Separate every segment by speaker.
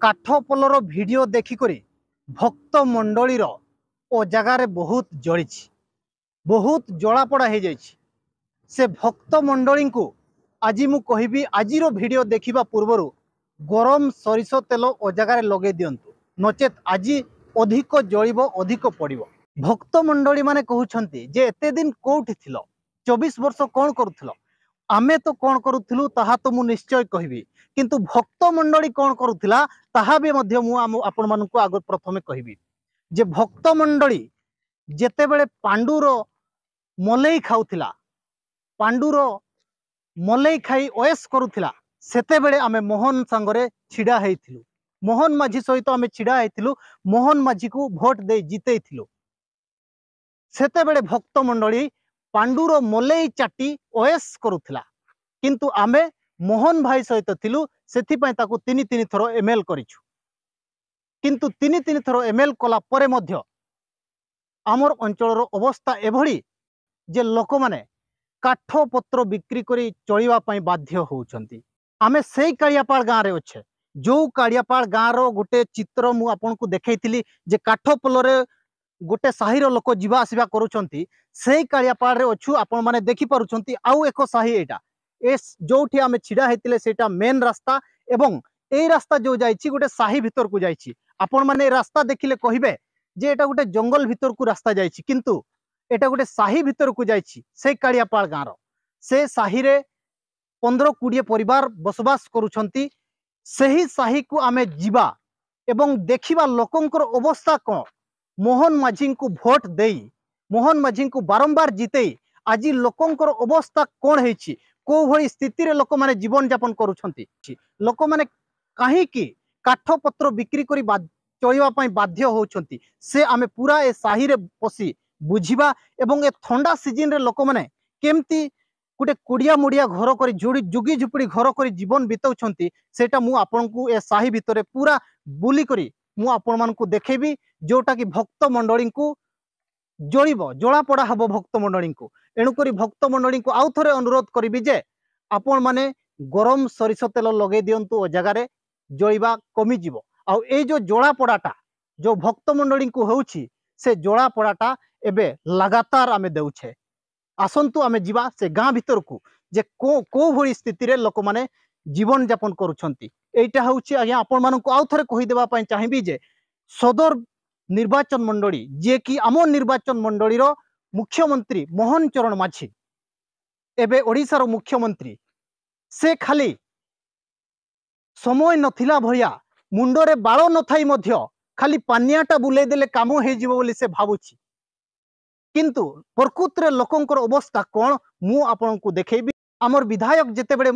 Speaker 1: काठपोलर video देखिक भक्त मंडलीर ओ जगार बहुत जड़ी बहुत जलापड़ा हो जाए से भक्त मंडली को आज मु कहबी आजिर वीडियो देखिबा पूर्वर गरम सरिष तेल ओ जगार लगे दिंतु नचेत आज अधिक जलिब अधिक पड़ो। भक्त मंडली माने कहउछंती जे एते दिन कोउठी थिलो 24 वर्ष कौन करुथिलो आमे तो कौन करुथिलु ताहा तो मु निश्चय कहबी किंतु भक्त मंडली कौन करुथिला ताहा भी मध्य मु आपण मानकु आगो प्रथमे कहबी जे भक्त मंडली जेते बेले पांडुर मलई खाउथिला पांडुर मलई खाई ओएस करुथिला सेते बेले आमे मोहन संगरे छिडा हेइथिलु मोहन माझी सहित आमे छिडा हेइथिलु मोहन माझी को भोट दे जितेइथिलु सेते बेले भक्त मंडली पांडुर मलई चाटी ओएस करुथिला किंतु आमे मोहन भाई सहित थिलु सेथि पय ताकू तीन तीन थरो एमएल करिछु किंतु तीन तीन थरो एमएल कला परे मध्य आमर अंचलर अवस्था एभली जे लोक माने काठ पत्र बिक्री करी चलिबा पय बाध्य होउछंती। आमे सेई कालियापाड़ गाँव रे अच्छे जो कालियापाड़ गाँव रो गोटे चित्र मु आपन को देखैतिली जे काठ पोलरे गोटे साहिर लोक जीवा आसिबा करूछंती सेई कालियापाड़ रे अछु आपण माने देखि पारुछंती आउ एको साही एटा ए जोठी आमे छिडा हेतिले सेटा मेन रास्ता एवं एई रास्ता जो जाईची गोटे साही भीतर को जाईची आपण माने रास्ता देखिले कहिबे जे एटा गोटे जंगल भीतर को रास्ता जाईची किंतु एटा गोटे साही भीतर को जाईची से कालियापाड़ गाँव रो से साही रे 15-20 परिवार बसवास करूछंती सही साही को आमे जीवा एवं देखिबा लोकंकर अवस्था कौन मोहन माझी को भोट देई मोहन माझी को बारंबार जितेई आज लोकंकर अवस्था कौन है को भली स्थिति रे लोक माने जीवन यापन करूछंती लोक माने काहे कि काठ पत्र बिक्री करी चलिबा पय बाध्य होउछंती से आमे पूरा ए साही रे पसी बुझिबा एवं ए ठंडा सीजन रे लोक माने केमती गोटे कुड़िया मुड़िया घर कर जुगी झुपड़ी घर कर जीवन बिताउछंती सेटा मु आपन को ए साही भितरे पूरा बुली करी मु आपण मान को देखेबी जोटा कि भक्त मंडली को जलिब जला पड़ा हबो भक्त मंडली को एणु करी भक्त मंडली को आउ थरे अनुरोध करिबी जे आपण माने गरम सरिष तेल लगे दियंतु ओ जगह रे जलिबा कमी जिवो आ ए जो जला पड़ाटा जो भक्त मंडली को होउछि से जला पड़ाटा एबे लगातार आमे देउछे आसंतु आमे जीवा से गाँ भीतर को जे को भली स्थिति रे लोक माने जीवन यापन करूछंती एटा होउछि आज्ञा आपण मानकु आउ थरे कहि देबा पय चाहिबी जे सदर निर्वाचन मंडली जे कि आम निर्वाचन मंडली रो मुख्यमंत्री मोहन चरण माझी एबे ओडिसा रो मुख्यमंत्री से खाली समय नथिला भया मुंडरे बाळ नथाई मध्य खाली पानियाटा बुले देले काम हे जिवो बोली से भाबुछि किंतु प्रकृत रे लोकंकर अवस्था कौन मु आपन को देखेबी आमर विधायक जेते बेले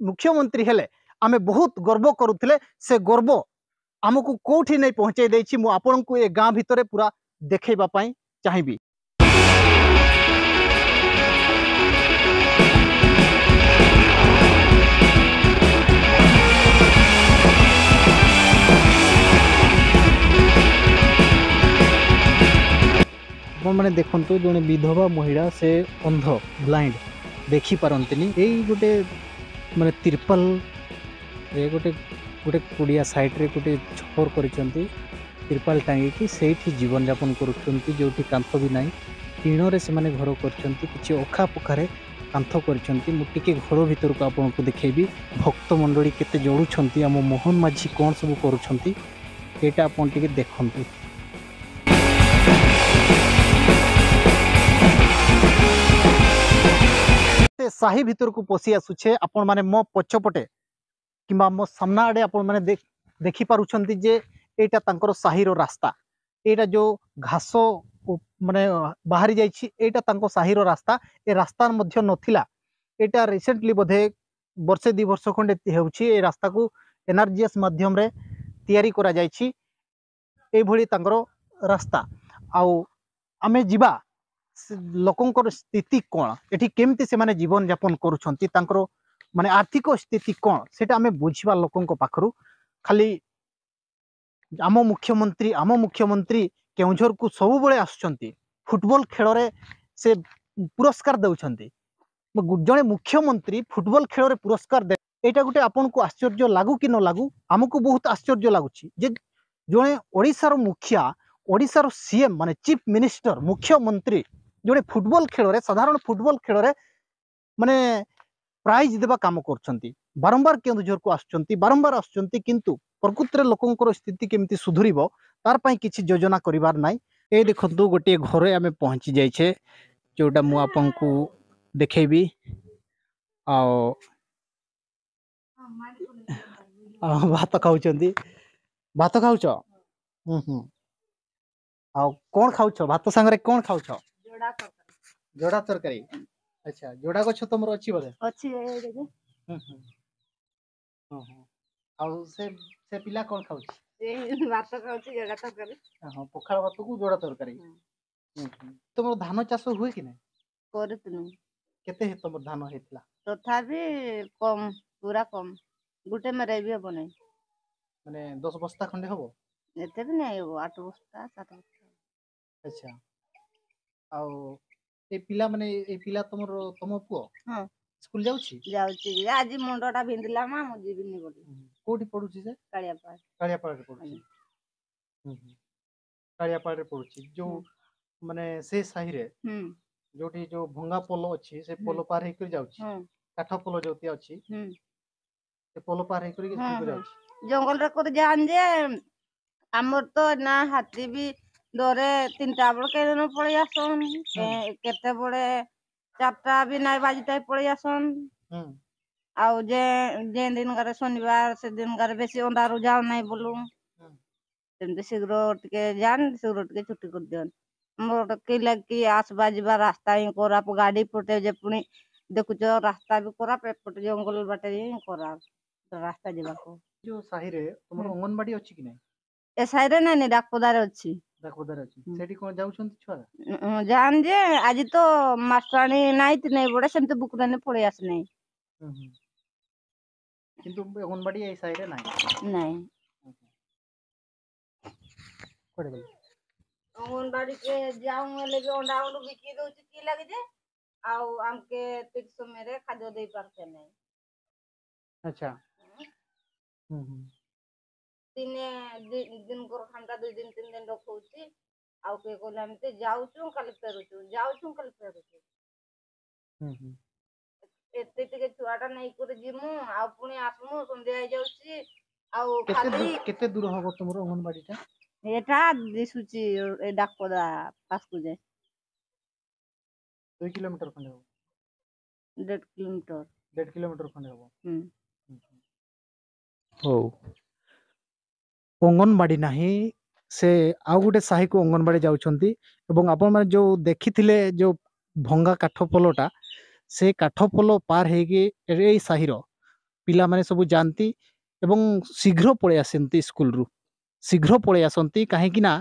Speaker 1: मुख्यमंत्री हेले आमे बहुत गर्व करुथिले से गर्व आमको कोठी नहीं पहुंचे देछि मु आपन को ए गाँ भितरे पूरा देखेबा पई चाहिबी। मैंने देखु जड़े विधवा महिला से अंध ब्लाइंड देखी पारंतनी यही गोटे माने तिरपाल गोटे गोटे कुड़िया साइड रे गोटे छपर करिसेंती तिरपाल टांगी से जीवन यापन करुछंती जोठी कांथ भी नाही टीण रे से माने घर करछंती किछि ओखा पोखारे कांथ करछंती मु टिके घर भीतर को आपन को देखेबी भक्त मंडली केते जोड़ुछंती हम मोहन माझी कोन सब करुछंती एटा आपन टिके देखंतु। साही भीतर को पशि आसुछे आपण माने मो पछपटे किंबा मो सामना आडे आपण माने देखि पारुछंती जे एटा तांकर साहीरो रास्ता एटा जो घास माने बाहरी जाइछि एटा तांको साहीरो रास्ता ए रास्ता मध्य नथिला एटा रिसेंटली बोधे वर्षे 2 वर्ष खंडे हेउछि ए रास्ता को एनआरजीएस माध्यम रे तयारी करा जाइछि ए भली तांकर रास्ता आउ आमे जिबा लोकंकर स्थिति कौन एठी केमती से माने जीवन यापन करूछंती तांकर माने आर्थिक स्थिति कौन सेटा आमे बुझिबा लोकंक पाखरु खाली आम मुख्यमंत्री केउझर को सब बळे आसुछंती फुटबॉल खेल रे से पुरस्कार दउछंती जड़े मुख्यमंत्री फुटबॉल खेल रे पुरस्कार दे एटा गोटे आपन को आश्चर्य लागू कि न लागू आमको बहुत आश्चर्य लगुच जे जड़े ओडिशार मुखिया ओडिशार सीएम माने चीफ मिनिस्टर मुख्यमंत्री जड़े फुटबॉल खेल रे साधारण फुटबॉल खेल रे माने प्राइज देवा काम करछंती बारंबार केन्दुझर को आसुचंती बारंबार आसुचंती किंतु प्रकृत रे लोकंकर स्थिति केमती सुधुरिबो तार पई किछि योजना करिवार नाही ए देखंतु गोटे घरे आमे पहुंची जाइछे जोटा मु आपनकु देखेबी आ भात खाउचंती भात खाउछ आ कोन खाउछ भात संगरे कोन खाउछ जोड़ा तरकारी अच्छा जोड़ा गछ तमरो अछि बोले
Speaker 2: अच्छी है देखो
Speaker 1: आ से पिला कोन खाउछ
Speaker 2: ये भात खाउची जोड़ा तरकारी
Speaker 1: हां पखाल भात को जोड़ा तरकारी तमरो धान चाष हुए कि नै
Speaker 2: करतनु
Speaker 1: केते हे तमरो धान हेतला
Speaker 2: तथापि कम पूरा कम गुटे मेरे भी हबो नै
Speaker 1: माने 10 बस्ता खंडे हबो
Speaker 2: एते भी नै हबो 8 बस्ता 7 बस्ता
Speaker 1: अच्छा आउ ए पिला माने ए पिला तमरो तम पुओ
Speaker 2: हां
Speaker 1: स्कूल जाउची
Speaker 2: जाउची आज मुंडोटा भिंदिला मा मु जीविनी बोली
Speaker 1: कोठी पढुची से कालिया पाड़ रे पढुची कालिया पाड़ रे पढुची जो माने से साही रे जोटी जो भंगा पोलो अछि से पोलो पार हे कर जाउची काठा पोलो जोती अछि से पोलो पार हे कर जाउची
Speaker 2: जंगल रे कर जान जे हमर तो ना हाथी भी डरे 3टा बळ के न पळी आसन केते बळे 4टा भी नाइ बाजिता पळी आसन आउ जे दिन करे शनिवार से दिन करे बेसी अंधारू जाओ नहीं बोलू सेमते शीघ्र टिके जान शीघ्र टिके छुट्टी कर दियन मोर के लगी आस बाजिबा रास्ता ही कोरा गाड़ी पटे जे पुनी देखुच रास्ता भी कोरा पेपट जंगल बाटे ही कोरा रास्ता जीवा को
Speaker 1: जो साही रे तुमर अंगनबाड़ी अछि कि नै
Speaker 2: ए साइरे नै डाकपदार अछि
Speaker 1: डाकपदार अछि सेठी कोन जाउछंती छुआ
Speaker 2: जान जे आज तो मास्टरानी नाइट नै बडे सेमते बुकराने पळे आस नै
Speaker 1: किंतु अंगनबाड़ी ए साही रे
Speaker 2: नै
Speaker 1: कोडे गले
Speaker 2: अंगनबाड़ी के जाऊ ले भी अंडा अंडू बिकी दोची की लागे जे आउ हमके ठीक समय रे खाद्य दे पारते नै
Speaker 1: अच्छा
Speaker 2: दिने दिन को खानका 2 दिन 3 दिन रखौची आउ के कोला हमते जाउछु कल फेरुछु जाउछु कल फेरुछु एते टिके छुआटा नै कर जिमु आ पुनी आसमु संध्या आ जाउची आउ खाली
Speaker 1: केते दूर होबो तुमरो अंगनबाड़ीटा
Speaker 2: एटा दिसुची ए डाकपदा पासकु जे
Speaker 1: 2 किलोमीटर खंडे हो
Speaker 2: 1.5
Speaker 1: किलोमीटर खंडे हो हो अंगनबाड़ी नाही से आउ गोटे साही को अंगनबाड़ी जाउछंती एवं आपण माने जो देखिथिले जो भंगा काठ पोलोटा से काठ पोलो पार हेगी ए साही रो पिला माने सब जानती एवं शीघ्र पळे आसंती स्कूल रु शीघ्र पळे आसंती काहे कि ना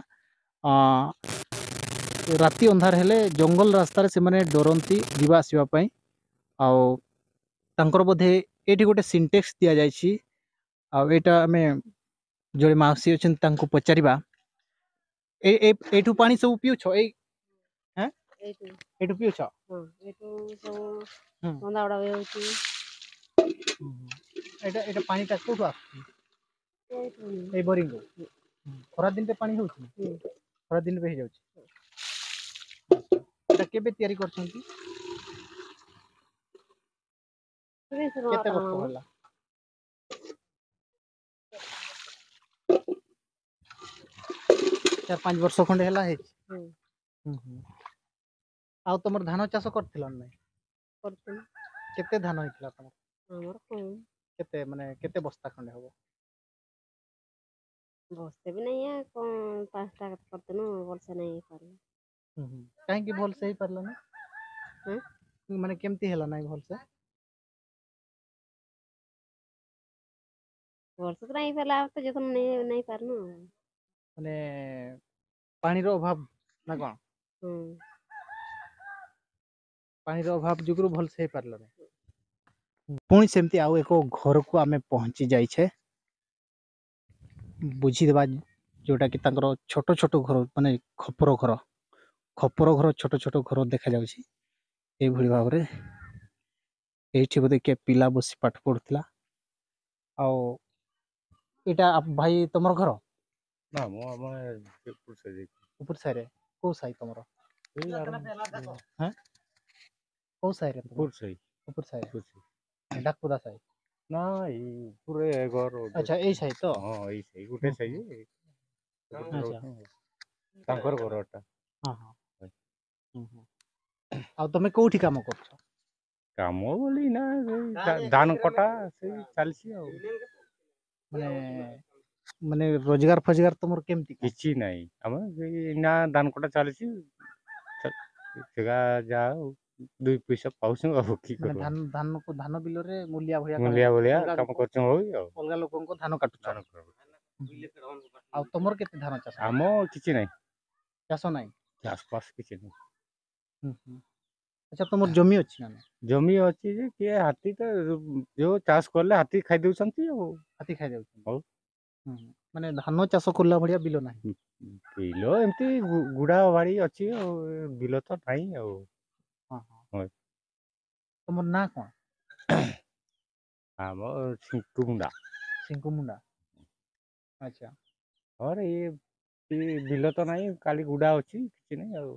Speaker 1: राति अंधार हेले जंगल रास्ता रे से माने डरंती दिवा आसीबा पई आउ तांकर बोधे एठी गोटे सिंटेक्स दिया जायछि आउ एटा हमें जोड़े माउसी अछन तांको पचारिबा एठू पानी सब पिउ छ ए हैं एठू पिउ छ
Speaker 2: एठू सब मंदावडा होउची
Speaker 1: एटा एटा पानी ता कोठू ए बोरिंग खरा दिन पे पानी होउची खरा दिन पे हे जाउची एटा केबे तयारी करछंती केते वर्ष होला 4-5 वर्ष खंडे हला है आ तमर धान चाष करथिल नै
Speaker 2: करथिल
Speaker 1: केते धान हितला तमर
Speaker 2: हमर कोन
Speaker 1: केते माने केते बस्ता खंडे होबो
Speaker 2: बस्ते भी नहीं है कोन 5टा करतनो वर्ष नहीं पारले
Speaker 1: काहे कि भल से ही पारला ना माने केमती हला नै भल से
Speaker 2: वर्ष तो नहीं पारला तो जखन नहीं पारनो
Speaker 1: माने पानी रो अभाव ना कोन पानी रो अभाव जुगरु भल से ही पारला नै पुणी सेमती आउ एको घर को आमे पहुंची जाई छे बुझी देबा जोटा कि तांकर छोटो छोटो घर माने खपर घर छोटो छोटो घर देखा जाउची ए भली भाबरे एठी बोदे के पिला बसी पाठ पढुतला ଆଉ ଏଇଟା ଭାଇ ତମର ଘର
Speaker 3: ନା ମୁଁ ଆମ ପୁରୁଷ ଦେଇଛି
Speaker 1: ଉପର ସାହିରେ କୋଉ ସାହି ତମର
Speaker 3: ଏଇ
Speaker 1: ହଁ କୋଉ ସାହିରେ ତମର
Speaker 3: ପୁରୁଷ
Speaker 1: ଉପର ସାହିରେ
Speaker 3: ପୁରୁଷ
Speaker 1: ଡାକୁଦା ସାହି
Speaker 3: ନା ଏଇ ପୁରା ଘର
Speaker 1: ଆଚ୍ଛା ଏଇ ସାହି ତ
Speaker 3: ହଁ ଏଇ ସେଇ ଗୋଟେ
Speaker 1: ହୁଁ,
Speaker 3: ସାହି
Speaker 1: ଆଚ୍ଛା
Speaker 3: ତାଙ୍କର ଘରଟା
Speaker 1: ହଁ ହଁ ହୁଁ, ହୁଁ। ଆଉ ତମେ କୋଉଠି କାମ କରୁଛ
Speaker 3: କାମ ବୋଲି ନା ସେଇ ଧାନ କଟା ସେଇ ଚାଲିଛି ଆଉ
Speaker 1: ମାନେ ମାନେ ରୋଜଗାର ଫୋଜଗାର ତମର କେମିତି କଣ
Speaker 3: କିଛି ନାହିଁ ଆମେ ସେଇ ନା ଧାନ କଟା ଚାଲିଛି ସେଗା ଯାହା ଆଉ 2 ପଇସା ପାଉଛୁ ଆଉ କି
Speaker 1: ମାନେ
Speaker 3: କରିବୁ
Speaker 1: ଧାନ ବିଲରେ ମୂଲିଆ ଭଳିଆ କାମ
Speaker 3: ମୁଲିଆ
Speaker 1: କରୁଛ
Speaker 3: ଭଳିଆ
Speaker 1: ଅଲଗା
Speaker 3: କାମ କରୁଛୁ ହଉ ଆଉ
Speaker 1: ଅଲଗା ଲୋକଙ୍କ ଧାନ କାଟୁଛ
Speaker 3: ଧାନ କଟା।
Speaker 1: ଆଉ ତମର କେତେ ଧାନ ଚାଷ
Speaker 3: ଆମ କିଛି ନାହିଁ
Speaker 1: ଚାଷ ନାହିଁ
Speaker 3: ଆସପାସ କିଛି ନାହିଁ
Speaker 1: ଆଚ୍ଛା ତମର ଜମି ଅଛି ନା ନାଇଁ?
Speaker 3: ଜମି ଅଛି ଯେ କିଏ ହାତୀ ତ ଯୋଉ ଚାଷ କଲେ ହାତୀ ଖାଇ ଦଉଛନ୍ତି ଆଉ
Speaker 1: ହାତୀ ଖାଇ ଯାଉଛନ୍ତି
Speaker 3: ହଉ
Speaker 1: ମାନେ ଧାନ ଚାଷ କଲା ଭଳିଆ ବିଲ ନାହିଁ
Speaker 3: ବିଲ ଏମିତି ଗୁଡା ବାଡି ଅଛି ଆଉ ବିଲ ତ ନାହିଁ ଆଉ
Speaker 1: ହଁ ହଁ
Speaker 3: ହଁ।
Speaker 1: ତମର ନାଁ କଣ
Speaker 3: ଆମ ସିଙ୍କୁମୁଣ୍ଡା
Speaker 1: ସିଙ୍କୁ ମୁଣ୍ଡା ଆଚ୍ଛା
Speaker 3: ହରେ ଇଏ ବିଲ ତ ନାହିଁ କାଲି ଗୁଡା ଅଛି କିଛି ନାହିଁ ଆଉ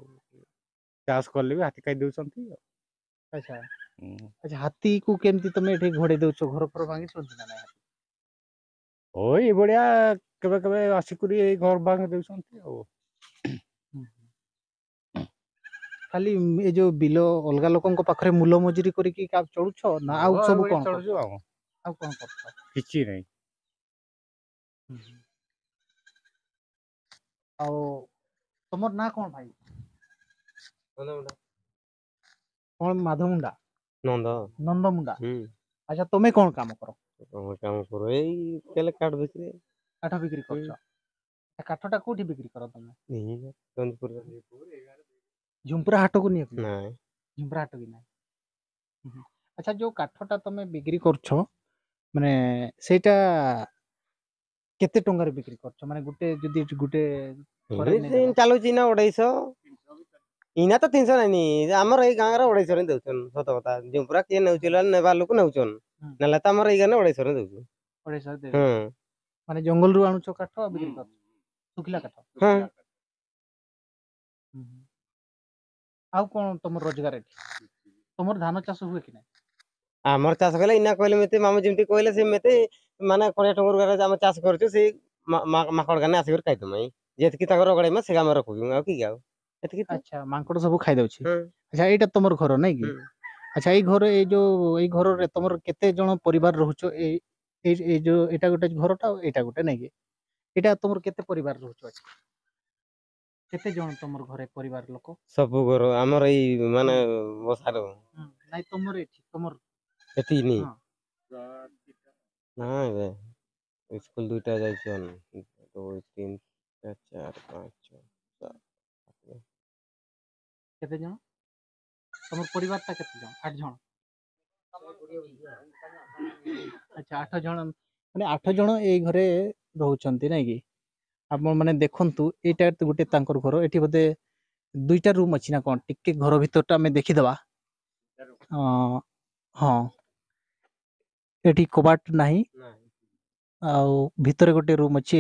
Speaker 3: ଚାଷ କଲେ ବି ହାତୀ ଖାଇ ଦଉଛନ୍ତି ଆଉ
Speaker 1: ଆଚ୍ଛା
Speaker 3: ହୁଁ।
Speaker 1: ଆଚ୍ଛା ହାତୀକୁ କେମିତି ତମେ ଏଠି ଘୋଡେଇ ଦଉଛ ଘର ଫର ଭାଙ୍ଗିଛନ୍ତି ନା ନାଇଁ
Speaker 3: ଓ ଏଇଭଳିଆ କେବେ କେବେ ଆସିକରି ଏଇ ଘର ଭାଙ୍ଗି ଦେଉଛନ୍ତି ଆଉ
Speaker 1: ହୁଁ, ହୁଁ। ଖାଲି ଏ ଯୋଉ ବିଲ ଅଲଗା ଲୋକଙ୍କ ପାଖରେ ମୂଲ ମଜୁରୀ କରିକି ଚଳୁଛ ନା ଆଉ ସବୁ
Speaker 3: ଏଇଭଳିଆ
Speaker 1: କଣ
Speaker 3: ଚଳୁଛୁ
Speaker 1: କରୁଛ
Speaker 3: ଆଉ
Speaker 1: ଆଉ କଣ କରୁଛ
Speaker 3: କିଛି ନାହିଁ
Speaker 1: ଆଉ ତମର ନାଁ କଣ ଭାଇ କଣ ମାଧ ମୁଣ୍ଡା
Speaker 4: ନନ୍ଦ
Speaker 1: ନନ୍ଦ ମୁଣ୍ଡା
Speaker 4: ହୁଁ
Speaker 1: ଆଚ୍ଛା ତମେ କଣ କାମ କର
Speaker 4: ତମ କାମ କର ଏଇ କେଲେ କାଠ ବିକ୍ରି
Speaker 1: କାଠ ବିକ୍ରି କରୁଛ କାଠଟା କୋଉଠି ବିକ୍ରି କର ତମେ
Speaker 4: ଚନ୍ଦପୁର
Speaker 1: ଝୁମ୍ପୁରା ହାଟକୁ ନିଅ କି
Speaker 4: ନାଇଁ
Speaker 1: ଝୁମ୍ପୁରା ହାଟ ବି ନାହିଁ ଆଚ୍ଛା ଯୋଉ କାଠଟା ତମେ ବିକ୍ରି କରୁଛ ମାନେ ସେଇଟା କେତେ ଟଙ୍କାରେ ବିକ୍ରି କରୁଛ ମାନେ ଗୋଟେ ଯଦି ଗୋଟେ ଥରେ ନେଇଦେଲ
Speaker 4: ଚାଲୁଛି ନା 250 ଇନା ତ 300 ନାଇଁନି ଆମର ଏଇ ଗାଁରେ 250 ଦଉଛନ୍ ସତ କଥା ଝୁମ୍ପୁରା କିଏ ନେଉଛି ନେବା ଲୋକ ନେଉଛନ୍ ନେଲେ ତ ଆମର ଏଇ ଗାଁ 250 ଦଉଛୁ
Speaker 1: 250 ଦେଇ
Speaker 4: ହଁ
Speaker 1: ମାନେ ଜଙ୍ଗଲରୁ ଆଣୁଛ କାଠ ଆଉ ବିକ୍ରି କରୁଛ ଶୁଖିଲା କାଠ
Speaker 4: ହଁ
Speaker 1: ଆଉ କଣ ତମର ରୋଜଗାର ଏଠି ତମର ଧାନ ଚାଷ ହୁଏ କି ନାହିଁ
Speaker 4: ଆମର ଚାଷ କଲେ ଇନା କହିଲେ ମତେ ମାମୁ ଯେମିତି କହିଲେ ସେମିତି ମାନେ 20 ଟଙ୍କା ଆମେ ଚାଷ କରୁଛୁ ସେଇ ମାକଡ ଗାନେ ଆସିକରି ଖାଇଦଉ ଯେତିକି ତାଙ୍କର ଗଡେଇମା ସେ ଆମେ ରଖୁଛୁ ଆଉ କି ଆଉ ଏତିକି ତ
Speaker 1: ଆଚ୍ଛା ମାଙ୍କଡ ସବୁ ଖାଇଦଉଛି
Speaker 4: ହଁ
Speaker 1: ଆଚ୍ଛା ଏଇଟା ତମର ଘର ନାଇଁ କି
Speaker 4: ହୁଁ
Speaker 1: ଆଚ୍ଛା ଏଇ ଘରରେ ତମର କେତେ ଜଣ ପରିବାର ରହୁଛ ଏଇ ଯୋଉ ଏଇଟା ଗୋଟେ ଘରଟା ଆଉ ଏଇଟା ଗୋଟେ ନାଇଁ କି ଏଇଟା ତମର କେତେ ପରିବାର ରହୁଛ ଅଛି କେତେ ଜଣ ତମର ଘରେ ପରିବାର ଲୋକ
Speaker 4: ସବୁ ଘର ଆମର ଏଇ ମାନେ ବସାର
Speaker 1: ନାଇଁ ତମର ଏଠି ତମର
Speaker 4: ଏତିକିନି
Speaker 1: ହଁ
Speaker 4: ନାଇଁ ସ୍କୁଲ ଦୁଇଟା ଯାଇଛନ୍ 2 3 4 5 6 7
Speaker 1: କେତେ ଜଣ ତମର ପରିବାର ଟା କେତେ ଜଣ 8 ଜଣ ଆଚ୍ଛା 8 ଜଣ ମାନେ 8 ଜଣ ଏଇ ଘରେ ରହୁଛନ୍ତି ନାଇଁ କି ଆପଣ ମାନେ ଦେଖନ୍ତୁ ଏଇଟା ଗୋଟେ ତାଙ୍କର ଘର ଏଠି ବୋଧେ 2ଟା ରୁମ୍ ଅଛି ନା କଣ ଟିକେ ଘର ଭିତର ଟା ଆମେ ଦେଖିଦବା ହଁ ଏଠି କବାଟ ନାହିଁ ଆଉ ଭିତରେ ଗୋଟେ ରୁମ୍ ଅଛି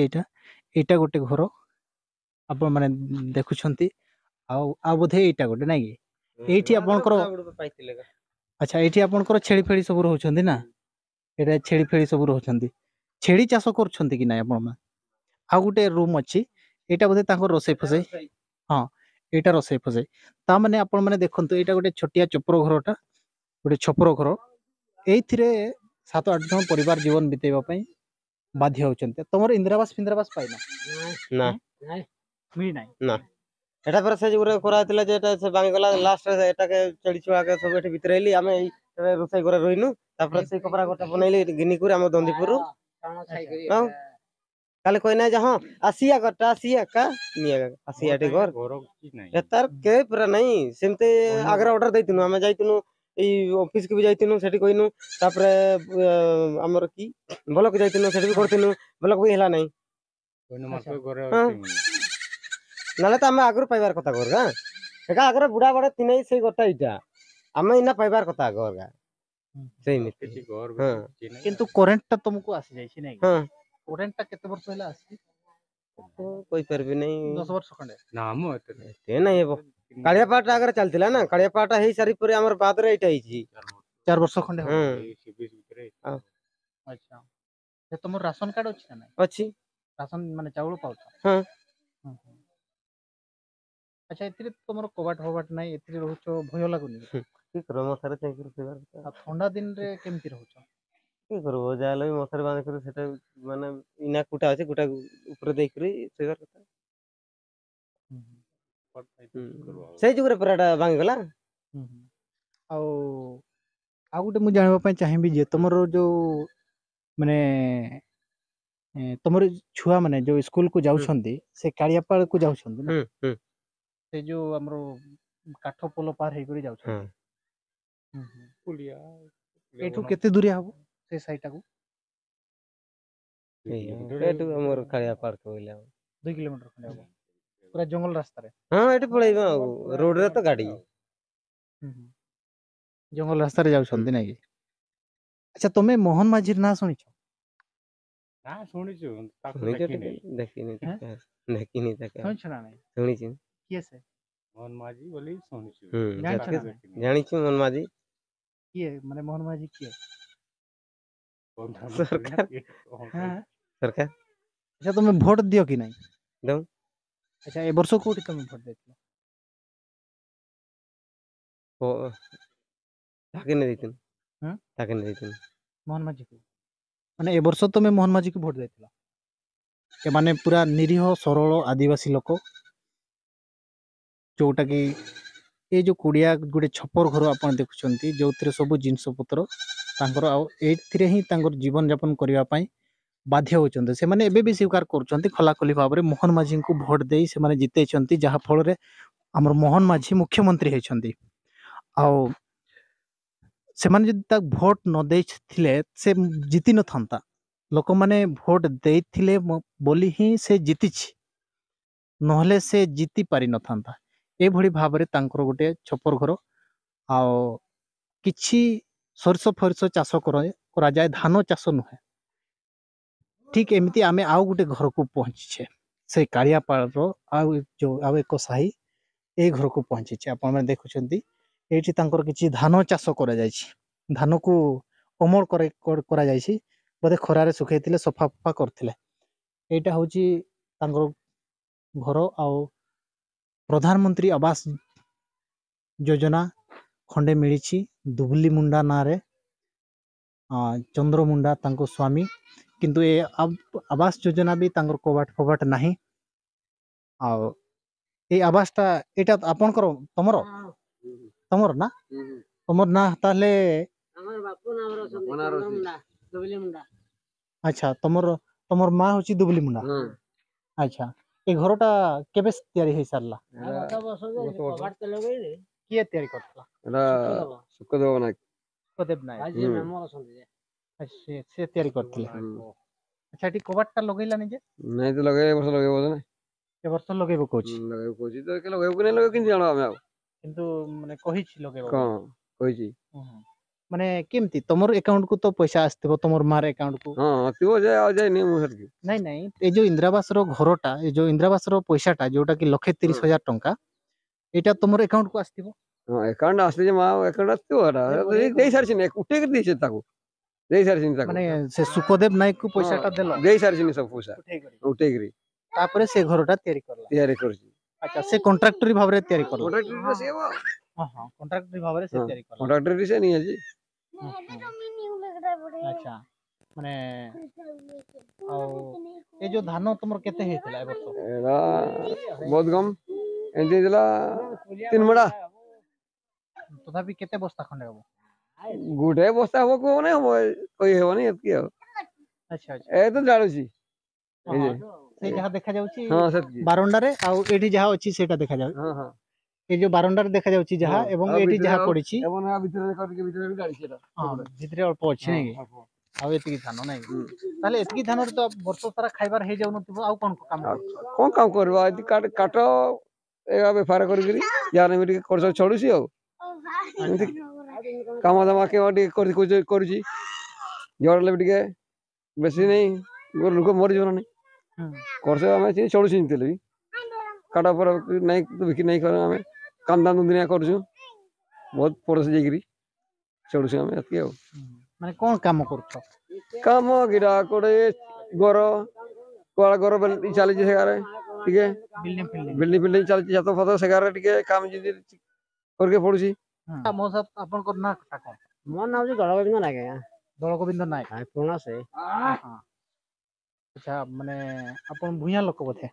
Speaker 1: ଏଇଟା ଗୋଟେ ଘର ଆପଣ ମାନେ ଦେଖୁଛନ୍ତି ଆଉ ବୋଧେ ଏଇଟା ଗୋଟେ ନାଇଁ କି ଏଇଠି ଆପଣଙ୍କର
Speaker 4: ପାଇଥିଲେ
Speaker 1: ଆଚ୍ଛା ଏଇଠି ଆପଣଙ୍କର ଛେଳି ଫେଳି ସବୁ ରହୁଛନ୍ତି ନା ଏଇଟା ଛେଳି ଫେଳି ସବୁ ରହୁଛନ୍ତି ଛେଳି ଚାଷ କରୁଛନ୍ତି କି ନାଇଁ ଆପଣ ମା ଆଉ ଗୋଟେ ରୁମ୍ ଅଛି ଏଇଟା ବୋଧେ ତାଙ୍କର ରୋଷେଇ ଫୋଷେଇ ହଁ ଏଇଟା ରୋଷେଇ ଫୋଷେଇ ତା ମାନେ ଆପଣ ମାନେ ଦେଖନ୍ତୁ ଏଇଟା ଗୋଟେ ଛୋଟିଆ ଚପର ଘରଟା ଗୋଟେ ଛପର ଘର ଏଇଥିରେ 7-8 ଜଣ ପରିବାର ଜୀବନ ବିତେଇବା ପାଇଁ ବାଧ୍ୟ ହଉଛନ୍ତି ତମର ଇନ୍ଦିରାବାସ ପାଇନ
Speaker 4: ନା
Speaker 1: ମିଳିନାହିଁ
Speaker 4: ନା ଏଟା ପରେ ସେ ଯୋଉ କରାଥିଲା ଯେ ଏଟା ସେ ଭାଙ୍ଗିଗଲା ଲାଷ୍ଟ ଏଟାକେ ଚଢି ଛୁଆ ସବୁ ଏଠି ଭିତରେ ହେଲି ଆମେ ଏଇ ରୋଷେଇ ଘରେ ରହିନୁ ତାପରେ ସେଇ କପଡା ଘରଟା ବନେଇଲି ଘିନିକୁରି ଆମ ଦନ୍ଦିପୁରରୁ କାଲି କହିନା ଯେ ହଁ ଆସିଆ ଘରଟା ଆସିଆ କା ଆସିଆ ଟେ ଘର
Speaker 3: ଘର କିଛି ନାହିଁ
Speaker 4: ଏତାର କେ ପୁରା ନାଇଁ ସେମିତି ଆଗରେ ଅର୍ଡର ଦେଇଥିଲୁ ଆମେ ଯାଇଥିଲୁ ଏଇ ଅଫିସ କୁ ବି ଯାଇଥିଲୁ ସେଠି କହିନୁ ତାପରେ ଆମର କି ବ୍ଲକ ଯାଇଥିଲୁ ସେଠି ବି କରିଥିଲୁ ବ୍ଲକ ବି ହେଲା ନାଇଁ
Speaker 3: ଘରେ
Speaker 4: ହଁ
Speaker 3: ଅଛି
Speaker 4: ନହେଲେ ତ ଆମେ ଆଗରୁ ପାଇବାର କଥା ଘର ଏଟା ଆଗରେ ବୁଢା ବଢା ଥିନେ ସେଇ ଘରଟା ଏଇଟା ଆମେ ଏଇନା ପାଇବାର କଥା ଘର ସେମିତି
Speaker 3: କିଛି ଘର
Speaker 4: ହଁ।
Speaker 3: କିଛି ନାହିଁ
Speaker 1: କିନ୍ତୁ କରେଣ୍ଟ ଟା ତୁମକୁ ଆସି ଯାଇଛି ନାଇଁ
Speaker 4: ହଁ
Speaker 1: କରେଣ୍ଟ ଟା କେତେ ବର୍ଷ ହେଲା ଆସିଛି
Speaker 4: ତ କହିପାରିବି ନାହିଁ
Speaker 1: 10 ବର୍ଷ ଖଣ୍ଡେ
Speaker 3: ନା ମୁଁ ଏତେ
Speaker 4: ଏତେ ନାହିଁ ହେବ କାଳିଆ ପାହାଡ ଆଗରେ ଚାଲିଥିଲା ନା କାଳିଆ ପାହାଡ ହେଇ ସାରି ପରେ ଆମର ବାଦରେ ଏଇଟା ହେଇଛି
Speaker 1: 4 ବର୍ଷ ଖଣ୍ଡେ ହବ
Speaker 4: ହଁ
Speaker 3: ଏଇ 26 ଭିତରେ
Speaker 4: ଆଉ
Speaker 1: ଆଚ୍ଛା ଯେ ତମର ରାସନ କାର୍ଡ ଅଛି ନା ନାଇଁ
Speaker 4: ଅଛି
Speaker 1: ରାସନ ମାନେ ଚାଉଳ ପାଉଛ
Speaker 4: ହଁ
Speaker 1: ହୁଁ, ହୁଁ। ଆଚ୍ଛା ଏଥିରେ ତମର କବାଟ ଫବାଟ ନାହିଁ ଏଥିରେ ରହୁଛ ଭୟ ଲାଗୁନି
Speaker 4: କି କରିବ ମଶାରେ ଚାକିରି ଥିବାର
Speaker 1: ଆଉ ଥଣ୍ଡା ଦିନରେ କେମିତି ରହୁଛ
Speaker 4: କି କରିବ ଯାହା ହେଲେ ବି ମଶାରୀ ବାନ୍ଧି କରି ସେଟା ମାନେ ଇନା କୁଟା ଅଛି କୁଟା ଉପରେ ଦେଇକରି ଶୋଇବାର କଥା
Speaker 1: ହୁଁ,
Speaker 4: ସେଇ ଯୁଗରେ ପୁରା ଏଟା ଭାଙ୍ଗିଗଲା
Speaker 1: ହୁଁ, ହୁଁ। ଆଉ ଆଉ ଗୋଟେ ମୁଁ ଜାଣିବା ପାଇଁ ଚାହିଁବି ଯେ ତମର ଯୋଉ ମାନେ ତମର ଛୁଆ ମାନେ ଯୋଉ ସ୍କୁଲ କୁ
Speaker 4: ହୁଁ
Speaker 1: ଯାଉଛନ୍ତି ସେ କାଳିଆପାଳ କୁ ଯାଉଛନ୍ତି ନା
Speaker 4: ହୁଁ ହୁଁ
Speaker 1: ସେ ଯୋଉ ଆମର କାଠ ପୋଲ ପାର ହେଇକରି
Speaker 4: ହଁ
Speaker 1: ଯାଉଛନ୍ତି ହୁଁ, ହୁଁ।
Speaker 3: ପୁଲିଆ
Speaker 1: ଏଠୁ କେତେ ଦୂରିଆ ହବ ସେ ସାଇଟାକୁ
Speaker 4: ଏଇଠୁ ଆମର କାଳିଆ ପାର୍କ କହିଲେ ଆଉ
Speaker 1: 2 କିଲୋମିଟର ଖଣ୍ଡେ ହବ ପୁରା ଜଙ୍ଗଲ ରାସ୍ତାରେ
Speaker 4: ହଁ ଏଠି ପଳେଇବା ଆଉ ରୋଡରେ ତ ଗାଡି
Speaker 1: ହୁଁ, ହୁଁ। ଜଙ୍ଗଲ ରାସ୍ତାରେ ଯାଉଛନ୍ତି ନାଇଁ କି ଆଚ୍ଛା ତମେ ମୋହନ ମାଝିର ନାଁ ଶୁଣିଛ
Speaker 3: ନା ଶୁଣିଛୁ ତାକୁ
Speaker 4: ଶୁଣିଛ ଟିକେ
Speaker 3: ଦେଖିନି
Speaker 4: ଦେଖିନି
Speaker 1: ହେଁ?
Speaker 4: ଦେଖିନି ତାକେ
Speaker 1: ଶୁଣିଛ ନା ନାଇଁ
Speaker 4: ଶୁଣିଛି
Speaker 1: କିଏ ସେ
Speaker 3: ମୋହନ ମାଝୀ ବୋଲି ଶୁଣିଛୁ
Speaker 4: ହୁଁ
Speaker 1: ଜାଣିଛ
Speaker 3: ତାକୁ
Speaker 1: ନା ନାଇଁ?
Speaker 3: ଦେଖିନି
Speaker 4: ଜାଣିଛୁ ମନ ମାଝୀ
Speaker 1: କିଏ ମାନେ ମୋହନ ମାଝି କିଏ
Speaker 3: ପ୍ରଧାନମନ୍ତ୍ରୀ ନା
Speaker 4: ସରକାର
Speaker 3: କିଏ କଣ
Speaker 1: ହଁ
Speaker 4: ସରକାର
Speaker 1: ଆଚ୍ଛା ତମେ ଭୋଟ ଦିଅ କି ନାଇଁ
Speaker 4: ଦଉ
Speaker 1: ଆଚ୍ଛା ଏ ବର୍ଷ କୋଉଠି ତମେ ଭୋଟ ଦେଇଥିଲ
Speaker 4: ତାକେ ନେଇ ଦେଇଥିଲୁ
Speaker 1: ହଁ
Speaker 4: ତାକେ ନେଇ ଦେଇଥିଲୁ
Speaker 1: ମୋହନ ମାଝିକୁ ମାନେ ଏ ବର୍ଷ ତମେ ମୋହନ ମାଝିକୁ ଭୋଟ ଦେଇଥିଲ ଏମାନେ ପୁରା ନିରୀହ ସରଳ ଆଦିବାସୀ ଲୋକ ଯୋଉଟା କି ଏଇ ଯୋଉ କୁଡ଼ିଆ ଗୋଟେ ଛପର ଘର ଆପଣ ଦେଖୁଛନ୍ତି ଯୋଉଥିରେ ସବୁ ଜିନିଷ ପତ୍ର ତାଙ୍କର ଆଉ ଏଇଥିରେ ହିଁ ତାଙ୍କର ଜୀବନ ଯାପନ କରିବା ପାଇଁ ବାଧ୍ୟ ହେଉଛନ୍ତି ସେମାନେ ଏବେ ବି ସ୍ୱୀକାର କରୁଛନ୍ତି ଖୋଲାଖୋଲି ଭାବରେ ମୋହନ ମାଝିଙ୍କୁ ଭୋଟ ଦେଇ ସେମାନେ ଜିତେଇଛନ୍ତି ଯାହା ଫଳରେ ଆମର ମୋହନ ମାଝି ମୁଖ୍ୟମନ୍ତ୍ରୀ ହେଇଛନ୍ତି ଆଉ ସେମାନେ ଯଦି ତାକୁ ଭୋଟ ନ ଦେଇଥିଲେ ସେ ଜିତି ନଥାନ୍ତା ଲୋକମାନେ ଭୋଟ ଦେଇଥିଲେ ବୋଲି ହିଁ ସେ ଜିତିଛି ନହେଲେ ସେ ଜିତି ପାରିନଥାନ୍ତା ଏଭଳି ଭାବରେ ତାଙ୍କର ଗୋଟେ ଛପର ଘର ଆଉ କିଛି ସୋରିଷ ଫରିଷ ଚାଷ କରାଯାଏ ଧାନ ଚାଷ ନୁହେଁ ଠିକ ଏମିତି ଆମେ ଆଉ ଗୋଟେ ଘରକୁ ପହଞ୍ଚିଛେ ସେ କାଳିଆପାଳର ଆଉ ଏକ ସାହି ଏଇ ଘରକୁ ପହଞ୍ଚିଛେ ଆପଣମାନେ ଦେଖୁଛନ୍ତି ଏଇଠି ତାଙ୍କର କିଛି ଧାନ ଚାଷ କରାଯାଇଛି ଧାନକୁ ଅମଳ କରାଯାଇଛି ବୋଧେ ଖରାରେ ଶୁଖେଇଥିଲେ ସଫା ଫଫା କରିଥିଲେ ଏଇଟା ହଉଛି ତାଙ୍କର ଘର ଆଉ ପ୍ରଧାନମନ୍ତ୍ରୀ ଆବାସ ଯୋଜନା ଖଣ୍ଡେ ମିଳିଛି ଦୁବୁଲି ମୁଣ୍ଡା ନାଁରେ ଚନ୍ଦ୍ରମୁଣ୍ଡା ତାଙ୍କ ସ୍ୱାମୀ କିନ୍ତୁ ଏ ଆବାସ ଯୋଜନା ବି ତାଙ୍କର କବାଟ ଫବାଟ ନାହିଁ ଆଉ ଏଇ ଆବାସଟା ଏଇଟା ଆପଣଙ୍କର ତମର ତମର ନା ତମର ନା ତାହେଲେ ଆଚ୍ଛା ତମର ତମର ମା ହଉଛି ଦୁବୁଲି ମୁଣ୍ଡା ଆଚ୍ଛା ଏ ଘରଟା କେବେ ତିଆରି ହେଇସାରିଲା କିଏ ତିଆରି କରିଥିଲା
Speaker 4: ସୁଖଦେବ ନାୟକ
Speaker 1: ସୁଖଦେବ ନାୟକ ସେ ତିଆରି କରିଥିଲେ ଆଚ୍ଛା ଏଠି କବାଟଟା ଲଗେଇଲାନି ଯେ
Speaker 4: ନାଇଁ ତ ଲଗେଇ ବର୍ଷ ଲଗେଇବ ନା
Speaker 1: ଏ ବର୍ଷ ଲଗେଇବ କହୁଛି
Speaker 4: ଲଗେଇବ କହୁଛି ତ ଲଗେଇବ କି ନାଇଁ ଲଗେଇବ କେମିତି ଜାଣ ଆମେ ଆଉ
Speaker 1: କିନ୍ତୁ ମାନେ କହିଛି ଲଗେଇବ
Speaker 4: କଣ
Speaker 1: ବୋଲି।
Speaker 4: କହିଛି
Speaker 1: ହୁଁ, ହୁଁ। ମାନେ କେମିତି ତମର ଆକାଉଣ୍ଟକୁ ତ ପଇସା ଆସିଥିବ ତମର ମାର ଆକାଉଣ୍ଟକୁ
Speaker 4: ହଁ ଥିବ ଯେ ଆଉ ଯାଇନି ମୁଁ ସେଠିକି
Speaker 1: ନାଇଁ ନାଇଁ ଏଇ ଯୋଉ ଇନ୍ଦିରାବାସର ଘରଟା ଏଇ ଯୋଉ ଇନ୍ଦିରାବାସର ପଇସାଟା ଯୋଉଟା କି 1,30,000 ଟଙ୍କା ଏଇଟା ତମର ଆକାଉଣ୍ଟକୁ ଆସିଥିବ
Speaker 4: ହଁ ଆକାଉଣ୍ଟ ଆସିଛି ମା ଆକାଉଣ୍ଟ ଆସିଥିବ ଏଟା ଦେଇ ସାରିଛି ଉଠେଇକି ଦେଇছে ତାକୁ ଦେଇ ସାରିଛି ତାକୁ
Speaker 1: ମାନେ ସେ ସୁଖଦେବ ନାୟକକୁ ପଇସାଟା ଦେଲ
Speaker 4: ଦେଇ ସାରିଛି ସବୁ ପଇସା
Speaker 1: ଉଠେଇକରି
Speaker 4: ଉଠେଇକିରି
Speaker 1: ତାପରେ ସେ ଘରଟା ତିଆରି କରଲା
Speaker 4: ତିଆରି କରୁଛି
Speaker 1: ଆଚ୍ଛା ସେ କଣ୍ଟ୍ରାକ୍ଟରି ଭାବରେ ତିଆରି କରଲା
Speaker 4: କଣ୍ଟ୍ରାକ୍ଟର ସେ
Speaker 1: ହଁ ହଁ କଣ୍ଟ୍ରାକ୍ଟରି ଭାବରେ ସେ ତିଆରି କରଲା
Speaker 4: କଣ୍ଟ୍ରାକ୍ଟର ସେ ନିଆଛି
Speaker 1: ଆଚ୍ଛା ମାନେ ଆଉ ଏ ଯୋଉ ଧାନ ତମର କେତେ ହେଇଥିଲା ଏ ବର୍ଷ
Speaker 4: ଏଟା ବହୁତ କମ ଏମିତି ହେଇଥିଲା 3 ମଡ଼ା
Speaker 1: ତଥାପି କେତେ ବସ୍ତା ଖଣ୍ଡେ ହବ
Speaker 4: ଗୋଟେ ବସ୍ତା ହବ କୁହ ନାଇଁ ହବ କହିହେବନି ଏତିକି ଆଉ
Speaker 1: ଆଚ୍ଛା ଆଚ୍ଛା
Speaker 4: ଏ ତ ଜାଣୁଛି
Speaker 1: ହଁ, ହଁ, ସେଇ ଯାହା ଦେଖାଯାଉଛି
Speaker 4: ହଁ ସେତିକି
Speaker 1: ବାରଣ୍ଡାରେ ଆଉ ଏଇଠି ଯାହା ଅଛି ସେଇଟା ଦେଖାଯାଉଛି
Speaker 4: ହଁ ହଁ
Speaker 1: ଏଇ ଯୋଉ ବାରଣ୍ଡାରେ ଦେଖାଯାଉଛି ଯାହା ଏବଂ
Speaker 4: ଆଉ
Speaker 1: ଏଇଠି
Speaker 4: ଭିତରେ
Speaker 1: ଯାହା
Speaker 4: ଆଉ
Speaker 1: ପଡିଛି
Speaker 4: ଏବଂ ଆ ଭିତରେ କରିକି ଭିତରେ ବି ଗାଳିଛି ଏଟା
Speaker 1: ହଁ ଭିତରେ ଅଳ୍ପ ଅଛି ନାଇଁ କି ଆଉ ଏତିକି ଧାନ ନାଇଁ କି ତାହେଲେ ଏତିକି ଧାନରେ ତ ବର୍ଷ ସାରା ଖାଇବାର ହେଇଯାଉନଥିବ ଆଉ କଣ କାମ କରୁଛ
Speaker 4: କଣ କାମ କରିବା ଏଠି କାଟ ଏ ବେପାର କରିକିରି ଯାହା ବି ଟିକେ ଖର୍ଚ୍ଚ ଚଢୁଛି ଆଉ
Speaker 1: ଆଚ୍ଛା
Speaker 5: କାମ ଦାମ ଟିକେ କରୁଛି ଝଡ଼ ହେଲେ ବି ଟିକେ ବେଶୀ ନାହିଁ ଲୋକ ମରିଯିବ ନା ନାହିଁ ବର୍ଷ ଆମେ ଚଳୁଛୁ ଯେମିତି ହେଲେ ବି କାଟା ପରେ ନାଇଁ ବିକି ନାଇଁ ଆମେ କାମ ଦାମ ଦୁନିଆ କରୁଛୁ ବହୁତ ପଡ଼ୋଶୀ ଯାଇକିରି ଚଳୁଛୁ ଆମେ ଏତିକି ଆଉ
Speaker 1: ମାନେ କଣ କାମ କରୁଛ?
Speaker 5: କାମ ଗିରା କୋଡେ ଘର କୁଆଡେ ଘର ଚାଲିଛି ସେଗାରେ ଟିକେ ବିଲ୍ଡିଂ ଫିଲ୍ଡିଂ ଚାଲିଛି ଛାତ ଫାତ ସେଗାରେ ଟିକେ କାମ ଯେମିତି କରିକେ ପଡୁଛି।
Speaker 1: ଆପଣଙ୍କର ନାଁ କଣ?
Speaker 4: ମୋ ନାଁ ହଉଛି ଦଳଗୋବିନ୍ଦ ନାୟକ ଆଜ୍ଞା।
Speaker 1: ଦଳଗୋବିନ୍ଦ ନାୟକ।
Speaker 4: ପୁରୁଣା ସେ
Speaker 1: ଆଚ୍ଛା ମାନେ ଆପଣ ଭୂଇଁଆ ଲୋକ ବୋଧେ?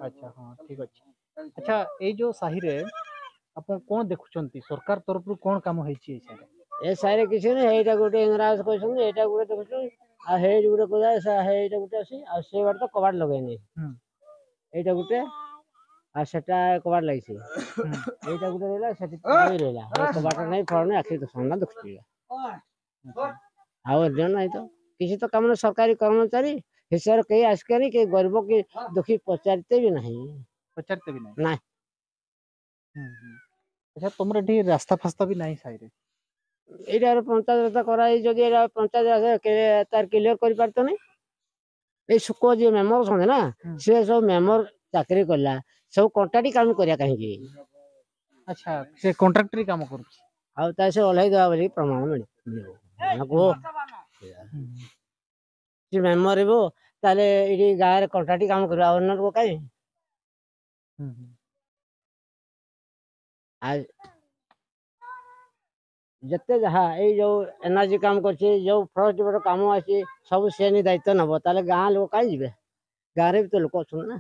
Speaker 1: ଆଚ୍ଛା ହଁ ଠିକ ଅଛି। ଆଚ୍ଛା ଏଇ ଯୋଉ ସାହିରେ ଆପଣ କଣ ଦେଖୁଛନ୍ତି ସରକାର ତରଫରୁ କଣ କାମ ହେଇଛି ଏଇ ସାହିରେ?
Speaker 4: ଏ ସାହିରେ କିଛି ନାହିଁ ଏଇଟା ଗୋଟେ ଇନ୍ଦିରା ଆବାସ କହିଛନ୍ତି ଏଇଟା ଗୋଟେ ଦେଖୁଛୁ ଆଉ ହେଇଠି ଗୋଟେ କହିଲା ହେଇଟା ଗୋଟେ ଅଛି ଆଉ ସେ ବାଟେ ତ କବାଟ ଲଗେଇନି ଏଇଟା ଗୋଟେ ଆଉ ସେଟା କବାଟ ଲାଗିଛି ଏଇଟା ଗୋଟେ ରହିଲା ସେଠି ରହିଲା କବାଟ ନାହିଁ ଫଳ ନାହିଁ ଆଖି ସାମ୍ନା ଦେଖୁଛି ଆଉ ଏଦିନ ନାହିଁ ତ କିଛି ତ କାମ ସରକାରୀ କର୍ମଚାରୀ ହିସାବରେ କେହି ଆସିକାନି କେହି ଗରିବ କି ଦୁଃଖୀ ପଚାରିତେ ବି ନାହିଁ
Speaker 1: ପଚାରିତେ ବି ନାହିଁ
Speaker 4: ନାଇଁ।
Speaker 1: ଆଚ୍ଛା ତମର ଏଠି ରାସ୍ତା ଫାସ୍ତା ବି ନାହିଁ ସାହିରେ?
Speaker 4: ଏଇଟା ପଞ୍ଚାୟତ କରାଇ ଯଦି ଏଇଟା ପଞ୍ଚାୟତ ତାର କ୍ଲିୟର କରିପାରିତ ନାହିଁ ଏଇ ସୁକ ଯିଏ ମେମ୍ବର ଅଛନ୍ତି ନା ସେ ସବୁ ମେମ୍ବର ଚାକିରି କଲା ସବୁ କଣ୍ଟ୍ରାକ୍ଟ କାମ କରିବା କାହିଁକି?
Speaker 1: ଆଚ୍ଛା ସେ କଣ୍ଟ୍ରାକ୍ଟରି କାମ କରୁଛି
Speaker 4: ଆଉ ତା ସେ ଓହ୍ଲାଇ ଦେବା ବୋଲି ପ୍ରମାଣ ମିଳିବ ସେ ମେମ୍ବର ହେବ ତାହେଲେ ଏଇଠି ଗାଁରେ କଣ୍ଟ୍ରାକ୍ଟ କାମ କରିବ ଆଉ ଅନ୍ୟ ଲୋକ କାହିଁ? ଆଉ ଯେତେ ଯାହା ଏଇ ଯୋଉ ଏନର୍ଜି କାମ କରୁଛି ଯୋଉ ଫରେଷ୍ଟ କାମ ଅଛି ସବୁ ସେ ଦାୟିତ୍ୱ ନେବ ତାହେଲେ ଗାଁ ଲୋକ କାହିଁ ଯିବେ? ଗାଁରେ ବି ତ ଲୋକ ଅଛନ୍ତି ନା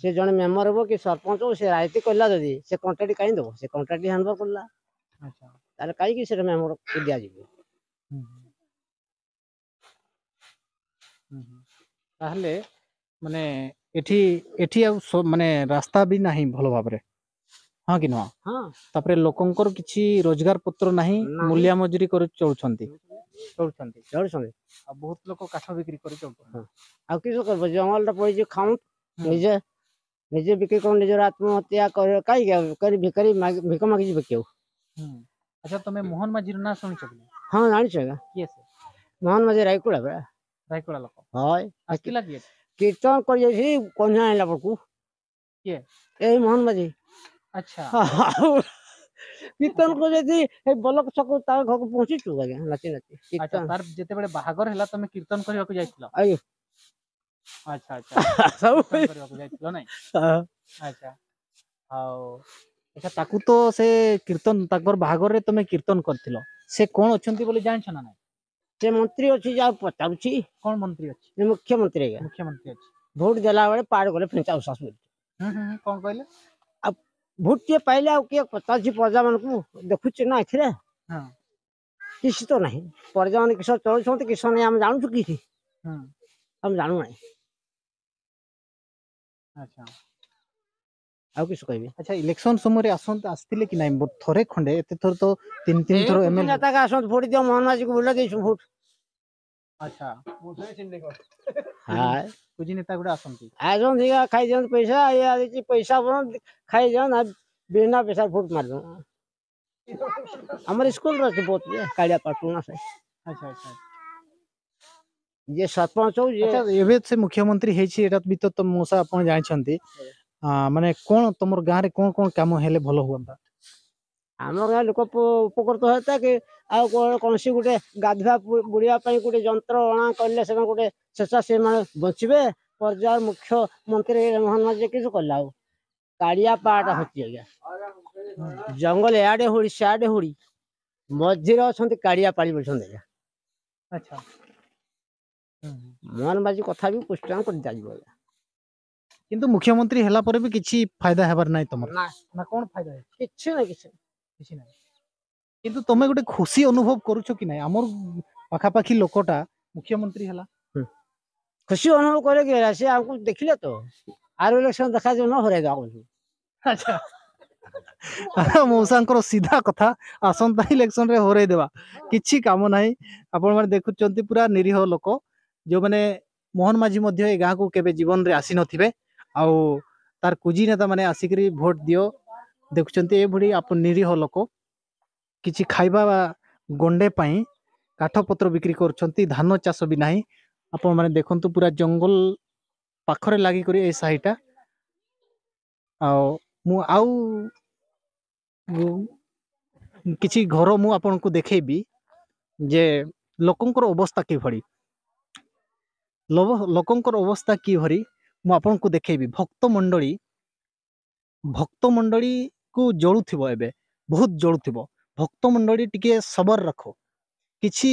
Speaker 4: ସେ ଜଣେ ମେମ୍ବର ହବ କି ସରପଞ୍ଚ ହବ ସେ ରାଜନୀତି କଲା ଯଦି ସେ କଣ୍ଟ୍ରାକ୍ଟ କାହିଁ ଦବ ସେ କଣ୍ଟ୍ରାକ୍ଟ ହ୍ୟାଣ୍ଡ କଲା ତାହେଲେ କାହିଁକି ସେଟା ମେମ୍ବରକୁ ଦିଆଯିବ?
Speaker 1: ତାହେଲେ ମାନେ ଏଠି ଏଠି ଆଉ ମାନେ ରାସ୍ତା ବି ନାହିଁ ଭଲ ଭାବରେ ହଁ କି ନୁହଁ? ତାପରେ ଲୋକଙ୍କର କିଛି ରୋଜଗାର ପତ୍ର ନାହିଁ ମୂଲିଆ ମଜୁରୀ କରି ଚଳୁଛନ୍ତି ଆଉ ବହୁତ ଲୋକ କାଠ ବିକ୍ରି କରି ଚଳୁଛନ୍ତି।
Speaker 4: ଆଉ କିସ କରିବ ଜଙ୍ଗଲଟା ପଡିଛି ଖାଉ ନିଜେ ନିଜେ ବିକ୍ରି କରୁ ନିଜର ଆତ୍ମହତ୍ୟା କର କାହିଁକି ଭିକାରୀ ଭିକ ମାଗି ଯିବେ କି ଆଉ?
Speaker 1: ଆଚ୍ଛା ତମେ ମୋହନ ମାଝୀର ନାଁ ଶୁଣିଛ କି?
Speaker 4: ହଁ ଜାଣିଛ ଆଜ୍ଞା।
Speaker 1: କିଏ ସେ?
Speaker 4: ମୋହନ ମାଝୀ ରାୟକୁଳା ପରା
Speaker 1: ରାୟକୁଳା ଲୋକ
Speaker 4: ହଁ
Speaker 1: ଆସିଥିଲା କିଏ?
Speaker 4: କୀର୍ତ୍ତନ କରିଯାଇଛି କନ୍ୟା ଆଣିଲା ବେଳକୁ
Speaker 1: କିଏ?
Speaker 4: ଏଇ ମୋହନ ମାଝୀ।
Speaker 1: ଆଚ୍ଛା
Speaker 4: କୀର୍ତ୍ତନ କରିଯାଇଛି ଏଇ ବଲକ ଛକ ତା ଘରକୁ ପହଞ୍ଚିଛୁ ଆଜ୍ଞା ନାଚି ନାଚି
Speaker 1: ଆଚ୍ଛା ତାର ଯେତେବେଳେ ବାହାଘର ହେଲା ତମେ କୀର୍ତ୍ତନ କରିବାକୁ ଯାଇଥିଲ?
Speaker 4: ଆଜ୍ଞା
Speaker 1: ଆଚ୍ଛା ଆଚ୍ଛା କରିବାକୁ ଯାଇଥିଲ ନାଇଁ? ଆଚ୍ଛା ଆଉ ଆଚ୍ଛା ତାକୁ ତ ସେ କୀର୍ତ୍ତନ ତାଙ୍କର ବାହାଘରରେ ତମେ କୀର୍ତ୍ତନ କରିଥିଲ ସେ କଣ ଅଛନ୍ତି ବୋଲି ଜାଣିଛ ନା ନାଇଁ?
Speaker 4: ସେ ମନ୍ତ୍ରୀ ଅଛି ଯାହା ପଚାରୁଛି
Speaker 1: କଣ ମନ୍ତ୍ରୀ ଅଛି?
Speaker 4: ମୁଖ୍ୟମନ୍ତ୍ରୀ ଆଜ୍ଞା
Speaker 1: ମୁଖ୍ୟମନ୍ତ୍ରୀ ଅଛି।
Speaker 4: ଭୋଟ ଦେଲା ବେଳେ ପାହାଡ ଗଲେ ଫେଞ୍ଚା ଉଶ୍ୱାସ
Speaker 1: କଣ କହିଲେ?
Speaker 4: ଆଉ ଭୋଟ କିଏ ପାଇଲେ ଆଉ କିଏ ପଚାରୁଛି ପ୍ରଜା ମାନଙ୍କୁ ଦେଖୁଛି ନା ଏଥିରେ କିଛି ତ ନାହିଁ ପ୍ରଜା ମାନେ କିସ ଚଳୁଛନ୍ତି କିସ ନାହିଁ ଆମେ ଜାଣୁଛୁ କିଛି ଆମେ ଜାଣୁନାହିଁ।
Speaker 1: ଆଚ୍ଛା
Speaker 4: ଆଉ କିଛି କହିବି?
Speaker 1: ଆଚ୍ଛା ଇଲେକ୍ସନ ସମୟରେ ଆସିଥିଲେ କି ନାଇଁ ଥରେ ଖଣ୍ଡେ ଏତେ ଥର ତ ତିନି ଥର ଏମଏଲଏ
Speaker 4: ଆସନ୍ତୁ ଭୋଟ ଦିଅ ମୋହନ ମାଝୀକୁ ବୁଲେଇ ଦେଇଛୁ ଭୋଟ।
Speaker 1: ଆଚ୍ଛା
Speaker 4: ହାय
Speaker 1: କୁଜି ନେତା ଗୁଡା ଆସନ୍ତି
Speaker 4: ଆସନ୍ତି ଖାଇ ଦିଅନ୍ତି ପଇସା ଇଏ ପଇସା ଖାଇ ଦିଅନ୍ତି ବିନା ପଇସା ଭୋଟ ମାରିଦଉ ଆମର ସ୍କୁଲରେ ଅଛି ବହୁତ କାଳିଆ ପାଟୁଣା ସେ
Speaker 1: ଆଚ୍ଛା ଆଚ୍ଛା
Speaker 4: ଯିଏ ସରପଞ୍ଚ ହଉ
Speaker 1: ଆଚ୍ଛା ଏବେ ସେ ମୁଖ୍ୟମନ୍ତ୍ରୀ ହେଇଛି ଏଇଟା ବି ତ ମଉସା ଆପଣ ଜାଣିଛନ୍ତି ମାନେ କଣ ତମର ଗାଁରେ କଣ କଣ କାମ ହେଲେ ଭଲ ହୁଅନ୍ତା?
Speaker 4: ଆମ ଗାଁ ଲୋକ ଉପକୃତ ହୁଅନ୍ତା କି ଆଉ କୌଣସି ଗୋଟେ ଗାଧୁଆ ବୁଡିବା ପାଇଁ ଗୋଟେ ଯନ୍ତ୍ର ଅଣା କଲେ ସେମାନେ ଗୋଟେ ସେମାନେ ବଞ୍ଚିବେ ପର୍ଯ୍ୟାୟ ମୁଖ୍ୟମନ୍ତ୍ରୀ ମୋହନ ମାଝୀ କିଛି କଲା ଆଉ କାଳିଆ ପାହାଟ ହଉଛି ଆଜ୍ଞା ଜଙ୍ଗଲ ଏଆଡେ ହୁଡି ସିଆଡେ ହୁଡି ମଝିରେ ଅଛନ୍ତି କାଳିଆ ପାଳି ବସନ୍ତି ଆଜ୍ଞା।
Speaker 1: ଆଚ୍ଛା
Speaker 4: ମୋହନ ମାଝୀ କଥା ବି ପୁଷ୍ଟାନ କରି ଚାଲିବ ଆଜ୍ଞା
Speaker 1: କିନ୍ତୁ ମୁଖ୍ୟମନ୍ତ୍ରୀ ହେଲା ପରେ ବି କିଛି ଫାଇଦା ହେବାର ନାହିଁ ତମର ନା କଣ ଫାଇଦା
Speaker 4: କିଛି ନାହିଁ
Speaker 1: କିଛି ନାହିଁ କିନ୍ତୁ ତମେ ଗୋଟେ ଖୁସି ଅନୁଭବ କରୁଛ କି ନାଇଁ ଆମର ପାଖାପାଖି ଲୋକଟା ମୁଖ୍ୟମନ୍ତ୍ରୀ ହେଲା?
Speaker 4: ଖୁସି ଅନୁଭବ କରେ କି ସେ ଆମକୁ ଦେଖିଲେ ତ ଆର ଇଲେକ୍ସନ ଦେଖାଯାଉ ନ ହରାଇଦବା
Speaker 1: ଆଚ୍ଛା ମଉସାଙ୍କର ସିଧା କଥା ଆସନ୍ତା ଇଲେକ୍ସନ ରେ ହରେଇ ଦେବା କିଛି କାମ ନାହିଁ। ଆପଣ ମାନେ ଦେଖୁଛନ୍ତି ପୁରା ନିରୀହ ଲୋକ ଯୋଉମାନେ ମୋହନ ମାଝୀ ମଧ୍ୟ ଏ ଗାଁକୁ କେବେ ଜୀବନରେ ଆସି ନଥିବେ ଆଉ ତାର କୁଜି ନେତା ମାନେ ଆସିକରି ଭୋଟ ଦିଅ ଦେଖୁଛନ୍ତି ଏଭଳି ଆପଣ ନିରୀହ ଲୋକ କିଛି ଖାଇବା ଗଣ୍ଡେ ପାଇଁ କାଠ ପତ୍ର ବିକ୍ରି କରୁଛନ୍ତି ଧାନ ଚାଷ ବି ନାହିଁ ଆପଣମାନେ ଦେଖନ୍ତୁ ପୁରା ଜଙ୍ଗଲ ପାଖରେ ଲାଗିକରି ଏ ସାହିଟା ଆଉ ମୁଁ ଆଉ କିଛି ଘର ମୁଁ ଆପଣଙ୍କୁ ଦେଖେଇବି ଯେ ଲୋକଙ୍କର ଅବସ୍ଥା କିଭଳି ଲୋକଙ୍କର ଅବସ୍ଥା କିଭଳି ମୁଁ ଆପଣଙ୍କୁ ଦେଖେଇବି ଭକ୍ତ ମଣ୍ଡଳୀକୁ ଜଳୁଥିବ ଏବେ ବହୁତ ଜଳୁଥିବ ଭକ୍ତ ମଣ୍ଡଳୀ ଟିକେ ସବର ରଖ କିଛି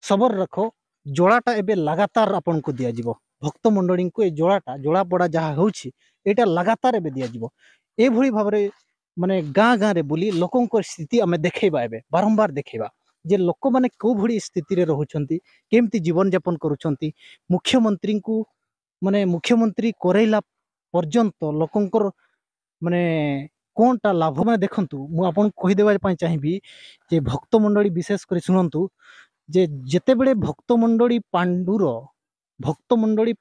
Speaker 1: ସବର ରଖ ଜଳାଟା ଏବେ ଲାଗାତାର ଆପଣଙ୍କୁ ଦିଆଯିବ ଭକ୍ତ ମଣ୍ଡଳୀଙ୍କୁ ଏ ଜଳା ପୋଡ଼ା ଯାହା ହେଉଛି ଏଇଟା ଲାଗାତାର ଏବେ ଦିଆଯିବ ଏଭଳି ଭାବରେ ମାନେ ଗାଁ ଗାଁରେ ବୁଲି ଲୋକଙ୍କ ସ୍ଥିତି ଆମେ ଦେଖେଇବା ଏବେ ବାରମ୍ବାର ଦେଖେଇବା ଯେ ଲୋକମାନେ କୋଉ ଭଳି ସ୍ଥିତିରେ ରହୁଛନ୍ତି କେମିତି ଜୀବନ ଯାପନ କରୁଛନ୍ତି ମୁଖ୍ୟମନ୍ତ୍ରୀଙ୍କୁ ମାନେ ମୁଖ୍ୟମନ୍ତ୍ରୀ କରେଇଲା ପର୍ଯ୍ୟନ୍ତ ଲୋକଙ୍କର ମାନେ କଣଟା ଲାଭ ମାନେ ଦେଖନ୍ତୁ ମୁଁ ଆପଣଙ୍କୁ କହିଦେବା ପାଇଁ ଚାହିଁବି ଯେ ଭକ୍ତ ମଣ୍ଡଳୀ ବିଶେଷ କରି ଶୁଣନ୍ତୁ ଯେ ଯେତେବେଳେ ଭକ୍ତ ମଣ୍ଡଳୀ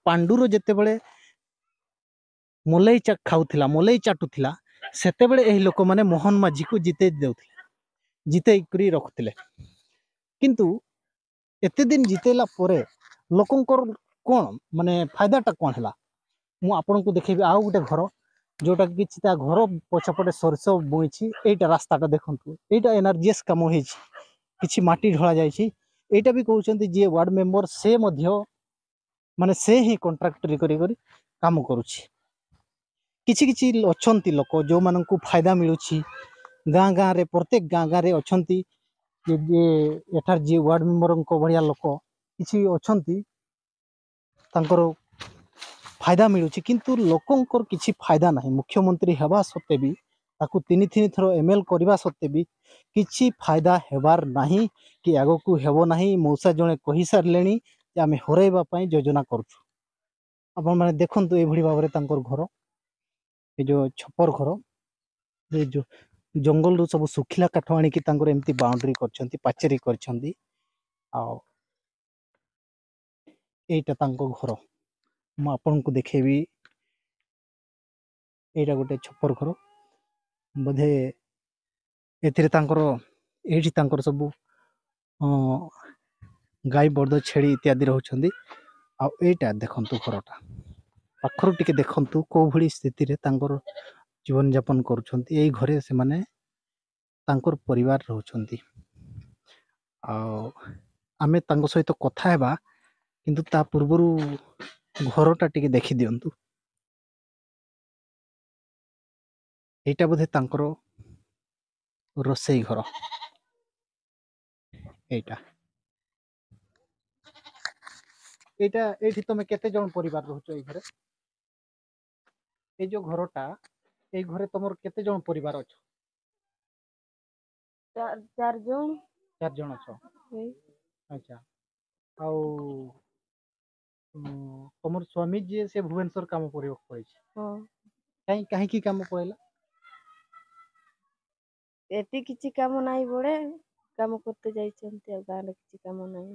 Speaker 1: ପାଣ୍ଡୁର ଯେତେବେଳେ ମଲେଇ ଖାଉଥିଲା ମଲେଇ ଚାଟୁଥିଲା ସେତେବେଳେ ଏହି ଲୋକମାନେ ମୋହନ ମାଝିକୁ ଜିତେଇ କରି ରଖୁଥିଲେ କିନ୍ତୁ ଏତେ ଦିନ ଜିତେଇଲା ପରେ ଲୋକଙ୍କର କଣ ମାନେ ଫାଇଦାଟା କଣ ହେଲା ମୁଁ ଆପଣଙ୍କୁ ଦେଖେଇବି ଆଉ ଗୋଟେ ଘର ଯୋଉଟା କିଛି ତା ଘର ପଛପଟେ ସୋରିଷ ବୁଇଛି ଏଇଟା ରାସ୍ତାଟା ଦେଖନ୍ତୁ ଏଇଟା ଏନଆରଜିଏସ୍ କାମ ହେଇଛି କିଛି ମାଟି ଢଳା ଯାଇଛି ଏଇଟା ବି କହୁଛନ୍ତି ଯିଏ ୱାର୍ଡ ମେମ୍ବର ସେ ମଧ୍ୟ ମାନେ ସେ ହିଁ କଣ୍ଟ୍ରାକ୍ଟରି କରି କାମ କରୁଛି କିଛି କିଛି ଅଛନ୍ତି ଲୋକ ଯୋଉମାନଙ୍କୁ ଫାଇଦା ମିଳୁଛି ଗାଁ ଗାଁରେ ପ୍ରତ୍ୟେକ ଗାଁ ଗାଁରେ ଅଛନ୍ତି ଏଠାରେ ଯିଏ ୱାର୍ଡ ମେମ୍ବରଙ୍କ ଭଳିଆ ଲୋକ କିଛି ଅଛନ୍ତି ତାଙ୍କର ଫାଇଦା ମିଳୁଛି କିନ୍ତୁ ଲୋକଙ୍କର କିଛି ଫାଇଦା ନାହିଁ ମୁଖ୍ୟମନ୍ତ୍ରୀ ହେବା ସତ୍ତ୍ୱେ ବି ତାକୁ ତିନି ଥର ଏମଏଲ କରିବା ସତ୍ତ୍ୱେ ବି କିଛି ଫାଇଦା ହେବାର ନାହିଁ କି ଆଗକୁ ହେବ ନାହିଁ ମଉସା ଜଣେ କହିସାରିଲେଣି ଯେ ଆମେ ହରାଇବା ପାଇଁ ଯୋଜନା କରୁଛୁ ଆପଣମାନେ ଦେଖନ୍ତୁ ଏଇଭଳି ଭାବରେ ତାଙ୍କର ଘର ଏ ଯୋଉ ଛପର ଘର ଏ ଯୋଉ ଜଙ୍ଗଲରୁ ସବୁ ଶୁଖିଲା କାଠ ଆଣିକି ତାଙ୍କର ଏମିତି ବାଉଣ୍ଡ୍ରି କରିଛନ୍ତି ପାଚେରୀ କରିଛନ୍ତି ଆଉ ଏଇଟା ତାଙ୍କ ଘର ମୁଁ ଆପଣଙ୍କୁ ଦେଖେଇବି ଏଇଟା ଗୋଟେ ଛପର ଘର ବୋଧେ ଏଥିରେ ଏଇଠି ତାଙ୍କର ସବୁ ଗାଈ ବଳଦ ଛେଳି ଇତ୍ୟାଦି ରହୁଛନ୍ତି ଆଉ ଏଇଟା ଦେଖନ୍ତୁ ଘରଟା ପାଖରୁ ଟିକେ ଦେଖନ୍ତୁ କୋଉ ଭଳି ସ୍ଥିତିରେ ତାଙ୍କର ଜୀବନଯାପନ କରୁଛନ୍ତି ଏଇ ଘରେ ସେମାନେ ତାଙ୍କର ପରିବାର ରହୁଛନ୍ତି ଆଉ ଆମେ ତାଙ୍କ ସହିତ କଥା ହେବା କିନ୍ତୁ ତା ପୂର୍ବରୁ ଘରଟା ଟିକେ ଦେଖି ଦିଅନ୍ତୁ ଏଇଟା ବୋଧେ ତାଙ୍କର ରୋଷେଇ ଘର ଏଇଠି ତମେ କେତେ ଜଣ ପରିବାର ରହୁଛ ଏଇ ଘରେ ଏଇ ଯୋଉ ଘରଟା ଏଇ ଘରେ ତମର କେତେ ଜଣ ପରିବାର ଅଛ
Speaker 2: 4 ଜଣ
Speaker 1: 4 ଜଣ ଅଛ ଆଚ୍ଛା ଆଉ ତମର ସ୍ୱାମୀ ଯିଏ ସେ ଭୁବନେଶ୍ୱର କାମ କରିବାକୁ ପଳେଇଛି କାହିଁକି କାମ ପଳେଇଲା
Speaker 2: ଏଠି କିଛି କାମ ନାହିଁ ବଳେ କାମ করতে ଯାଇଛନ୍ତି ଆଉ ଗାଁରେ କିଛି କାମ ନାହିଁ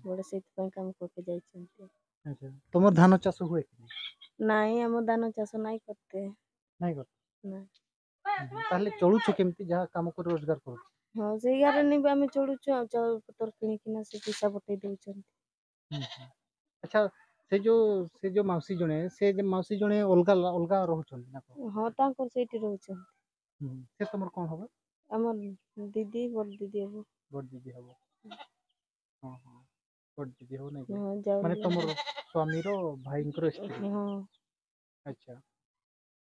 Speaker 2: ବଳେ ସେଇଥିପାଇଁ କାମ করতে ଯାଇଛନ୍ତି
Speaker 1: ଆଚ୍ଛା ତମର ଧାନ ଚାଷ ହୁଏ କି
Speaker 2: ନାଇଁ ଆମ ଧାନ ଚାଷ ନାଇଁ করতে
Speaker 1: ନାଇଁ କର
Speaker 2: ନା
Speaker 1: ତାହେଲେ ଚଳୁଛ କେମିତି ଯାହା କାମ କରି ରୋଜଗାର କରୁଛ
Speaker 2: ହଁ ସେଇ ଗାଁରେ ନେଇ ଆମେ ଚଳୁଛୁ ଆଉ ଚାଉଳ ପତ୍ର କିଣିକିନା ସେ ପଇସା ପଠେଇ ଦଉଛନ୍ତି
Speaker 1: ଆଚ୍ଛା ସେ ଯୋଉ ମାଉସୀ ଜଣେ ଅଲଗା ଅଲଗା ରହୁଛନ୍ତି ନା କଣ
Speaker 2: ହଁ ତାଙ୍କର ସେଇଠି ରହୁଛନ୍ତି
Speaker 1: ସେ ତମର କଣ ହବ
Speaker 2: ଆମର ଦିଦି ବଡ ଦିଦି ହବ
Speaker 1: ବଡ ଦିଦି ହବ ହଁ ହଁ ବଡ ଦିଦି ହବ ନାଇଁ
Speaker 2: ହଁ
Speaker 1: ମାନେ
Speaker 2: ଯାଉ
Speaker 1: ତମର ସ୍ୱାମୀର ଭାଇଙ୍କର ସ୍ତ୍ରୀ
Speaker 2: ହଁ
Speaker 1: ଆଚ୍ଛା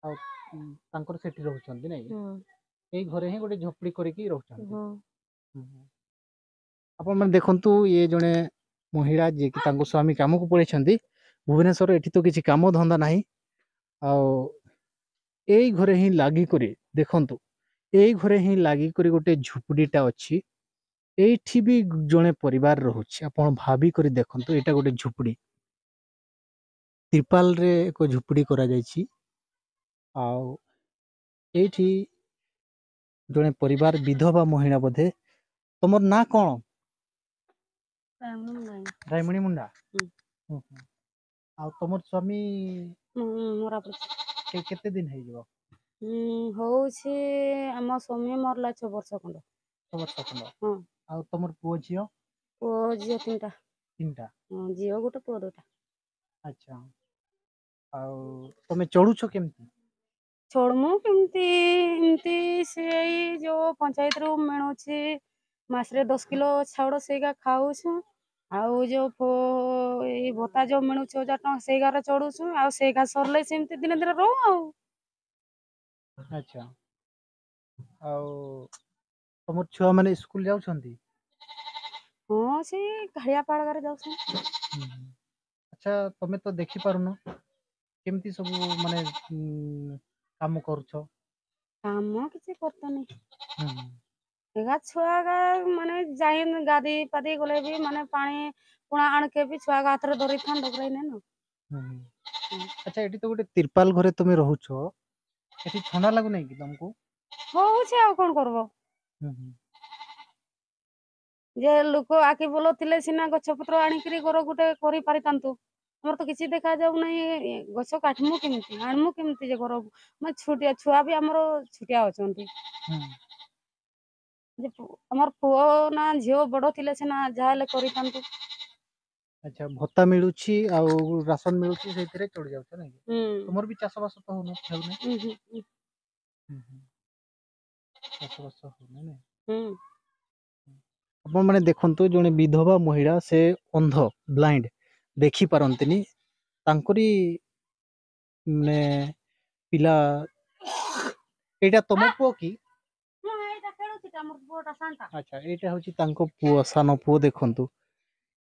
Speaker 1: ଆଉ ତାଙ୍କର ସେଠି ରହୁଛନ୍ତି ନାଇଁ
Speaker 2: ହଁ
Speaker 1: ଏଇ ଘରେ ହିଁ ଗୋଟେ ଝୋପଡି କରିକି ରହୁଛନ୍ତି
Speaker 2: ହଁ
Speaker 1: ଆପଣ ମାନେ ଦେଖନ୍ତୁ ଇଏ ଜଣେ ମହିଳା ଯିଏକି ତାଙ୍କ ସ୍ୱାମୀ କାମକୁ ପଳେଇଛନ୍ତି ଭୁବନେଶ୍ୱର ଏଠି ତ କିଛି କାମ ଧନ୍ଦା ନାହିଁ ଆଉ ଏଇ ଘରେ ହିଁ ଲାଗିକରି ଦେଖନ୍ତୁ ଏଇ ଘରେ ହିଁ ଲାଗିକରି ଗୋଟେ ଝୁପଡିଟା ଅଛି ଏଇଠି ବି ଜଣେ ପରିବାର ରହୁଛି ଆପଣ ଭାବି କରି ଦେଖନ୍ତୁ ଏଇଟା ଗୋଟେ ଝୁପଡି ତ୍ରିପାଲରେ ଏକ ଝୁପଡି କରାଯାଇଛି ଆଉ ଏଇଠି ଜଣେ ପରିବାର ବିଧବା ମହିଳା ବୋଧେ ତମର ନାଁ କଣ ରାଇମଣୀ ମୁଣ୍ଡା ଆଉ ତମର ସ୍ୱାମୀ କେତେ ଦିନ ହେଇଯିବ
Speaker 6: ହଉଛି ଆମ ସ୍ୱାମୀ ମରଲା 6 ବର୍ଷ ଖଣ୍ଡ।
Speaker 1: 6 ବର୍ଷ ଖଣ୍ଡ।
Speaker 6: ହଁ।
Speaker 1: ଆଉ ତମର ପୁଅ ଝିଅ
Speaker 6: ପୁଅ ଝିଅ 3ଟା।
Speaker 1: 3ଟା।
Speaker 6: ଝିଅ ଗୋଟେ ପୁଅ 2ଟା।
Speaker 1: ଆଚ୍ଛା। ଆଉ ତମେ ଚଳୁଛ କେମିତି?
Speaker 6: ଚଳମୁ କେମିତି ଏମିତି ସେଇ ଯୋଉ ପଞ୍ଚାୟତରୁ ମିଳୁଛି ମାସରେ 10 କିଲୋ ଚାଉଳ ସେଇଗା ଖାଉଛୁ। ଆଉ ଯୋଉ ଏଇ ଭତ୍ତା ଯୋଉ ମିଳୁଛି 1000 ଟଙ୍କା ସେଇଗାରେ ଚଢୁଛୁ। ଆଉ ସେଇଗା ସରିଲେ ସେମିତି ଦିନେ ଦିନେ ରହୁ ଆଉ।
Speaker 1: ଆଚ୍ଛା। ଆଉ ତମର ଛୁଆ ମାନେ ସ୍କୁଲ ଯାଉଛନ୍ତି?
Speaker 6: ହଁ ସେଇ ଘାଡିଆ ପାଳଗାରେ ଯାଉଛନ୍ତି।
Speaker 1: ଆଚ୍ଛା, ତମେ ତ ଦେଖି ପାରୁନ କେମିତି ସବୁ ମାନେ କାମ କରୁଛ?
Speaker 6: କାମ କିଛି କରତାନି।
Speaker 1: ହୁଁ।
Speaker 6: ଏଗା ଛୁଆ ମାନେ ଯାଇ ଗାଧେଇ ପାଧେଇ ଗଲେ ବି ମାନେ ପାଣି ପୁଣା ଆଣକେ ବି ଛୁଆ ହାତରେ ଧରିଥାନ୍ ଡବରାଇ ନେନ।
Speaker 1: ଆଚ୍ଛା, ଏଠି ତ ଗୋଟେ ତିରପାଲ ଘରେ ତମେ ରହୁଛ, ଏଠି ଥଣ୍ଡା ଲାଗୁନାହିଁ କି ତମକୁ?
Speaker 6: ହଉଛି ଆଉ କଣ କରବ। ଯେ ଲୋକ ଆଖି ଭଲ ଥିଲେ ସିନା ଗଛ ପତ୍ର ଆଣିକିରି ଘର ଗୋଟେ କରିପାରିଥାନ୍ତୁ। ଆମର ତ କିଛି ଦେଖା ଯାଉନାହିଁ। ଗଛ କାଟମୁ କେମିତି ଆଣମୁ କେମିତି ଯେ ଘର ମାନେ ଛୋଟିଆ ଛୁଆ ବି ଆମର ଛୋଟିଆ ଅଛନ୍ତି। ଯେ ଆମର ପୁଅ ନା ଝିଅ ବଡ ଥିଲେ ସିନା ଯାହା ହେଲେ କରିଥାନ୍ତୁ।
Speaker 1: ଆଚ୍ଛା, ଭତ୍ତା ମିଳୁଛି ଆଉ ରାସନ ମିଳୁଛି ସେଇଥିରେ ଚଳି ଯାଉଛ ନାଇଁ କି?
Speaker 6: ହୁଁ
Speaker 1: ତୁମର ବି ଚାଷ ବାସ ତ ହେଉନାହିଁ? ଚାଷବାସ ହଉନି ନାଇଁ? ଆପଣ ମାନେ ଦେଖନ୍ତୁ, ଜଣେ ବିଧବା ମହିଳା ସେ ଅନ୍ଧ ବ୍ଲାଇଣ୍ଡ ଦେଖି ପାରନ୍ତିନି। ତାଙ୍କରି ମାନେ ପିଲା ଏଇଟା ତମ ପୁଅ କି? ଆଚ୍ଛା, ଏଇଟା ହଉଛି ତାଙ୍କ ପୁଅ, ସାନ ପୁଅ। ଦେଖନ୍ତୁ,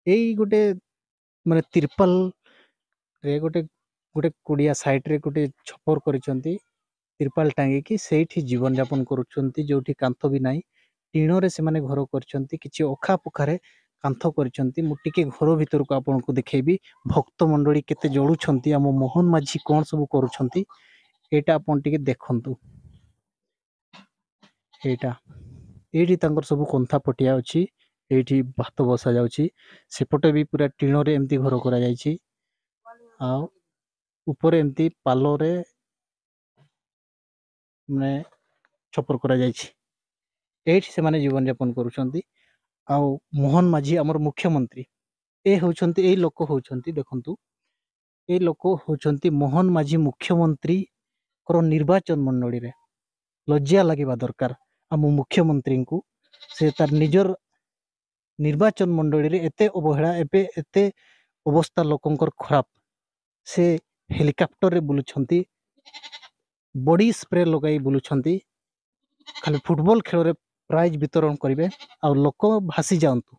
Speaker 1: ଏଇ ଗୋଟେ ମାନେ ତିରପାଲ ରେ ଗୋଟେ ଗୋଟେ କୁଡିଆ ସାଇଡ ରେ ଗୋଟେ ଛପର କରିଛନ୍ତି। ତିରପାଲ ଟାଙ୍ଗିକି ସେଇଠି ଜୀବନ ଯାପନ କରୁଛନ୍ତି, ଯୋଉଠି କାନ୍ଥ ବି ନାହିଁ। ଟିଣରେ ସେମାନେ ଘର କରିଛନ୍ତି। କିଛି ଅଖା ପଖାରେ କାନ୍ଥ କରିଛନ୍ତି। ମୁଁ ଟିକେ ଘର ଭିତରକୁ ଆପଣଙ୍କୁ ଦେଖେଇବି। ଭକ୍ତ ମଣ୍ଡଳୀ କେତେ ଜଳୁଛନ୍ତି, ଆମ ମୋହନ ମାଝି କଣ ସବୁ କରୁଛନ୍ତି, ଏଇଟା ଆପଣ ଟିକେ ଦେଖନ୍ତୁ। ଏଇଠି ତାଙ୍କର ସବୁ କନ୍ଥା ପଟିଆ ଅଛି। ଏଇଠି ଭାତ ବସା ଯାଉଛି। ସେପଟେ ବି ପୁରା ଟିଣରେ ଏମିତି ଘର କରାଯାଇଛି। ଆଉ ଉପରେ ଏମିତି ପାଲରେ ମାନେ ଛପର କରାଯାଇଛି। ଏଇଠି ସେମାନେ ଜୀବନ ଯାପନ କରୁଛନ୍ତି। ଆଉ ମୋହନ ମାଝି ଆମର ମୁଖ୍ୟମନ୍ତ୍ରୀ, ଏଇ ଲୋକ ହଉଛନ୍ତି, ଦେଖନ୍ତୁ, ଏଇ ଲୋକ ହଉଛନ୍ତି ମୋହନ ମାଝି ମୁଖ୍ୟମନ୍ତ୍ରୀଙ୍କର ନିର୍ବାଚନ ମଣ୍ଡଳୀରେ। ଲଜ୍ଜା ଲାଗିବା ଦରକାର ଆମ ମୁଖ୍ୟମନ୍ତ୍ରୀଙ୍କୁ। ସେ ତାର ନିଜର ନିର୍ବାଚନ ମଣ୍ଡଳୀରେ ଏତେ ଅବହେଳା, ଏବେ ଏତେ ଅବସ୍ଥା ଲୋକଙ୍କର ଖରାପ। ସେ ହେଲିକପ୍ଟରରେ ବୁଲୁଛନ୍ତି, ବଡି ସ୍ପ୍ରେ ଲଗାଇ ବୁଲୁଛନ୍ତି। ଖାଲି ଫୁଟବଲ ଖେଳରେ ପ୍ରାଇଜ ବିତରଣ କରିବେ ଆଉ ଲୋକ ଭାସି ଯାଆନ୍ତୁ।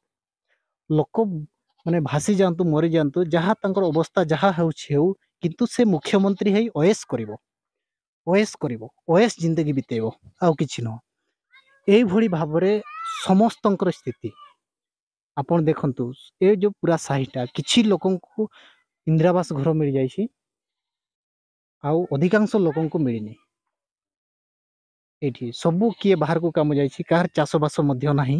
Speaker 1: ଲୋକ ମାନେ ଭାସି ଯାଆନ୍ତୁ, ମରିଯାଆନ୍ତୁ, ଯାହା ତାଙ୍କର ଅବସ୍ଥା ଯାହା ହେଉଛି ହେଉ, କିନ୍ତୁ ସେ ମୁଖ୍ୟମନ୍ତ୍ରୀ ହେଇ ଅଏସ୍ ଜିନ୍ଦଗି ବିତେଇବ, ଆଉ କିଛି ନୁହଁ। ଏଇଭଳି ଭାବରେ ସମସ୍ତଙ୍କର ସ୍ଥିତି ଆପଣ ଦେଖନ୍ତୁ। ଏ ଯୋଉ ପୁରା ସାହିଟା, କିଛି ଲୋକଙ୍କୁ ଇନ୍ଦିରାବାସ ଘର ମିଳିଯାଇଛି, ଆଉ ଅଧିକାଂଶ ଲୋକଙ୍କୁ ମିଳିନି। ଏଇଠି ସବୁ କିଏ ବାହାରକୁ କାମ ଯାଇଛି, କାହାର ଚାଷ ବାସ ମଧ୍ୟ ନାହିଁ।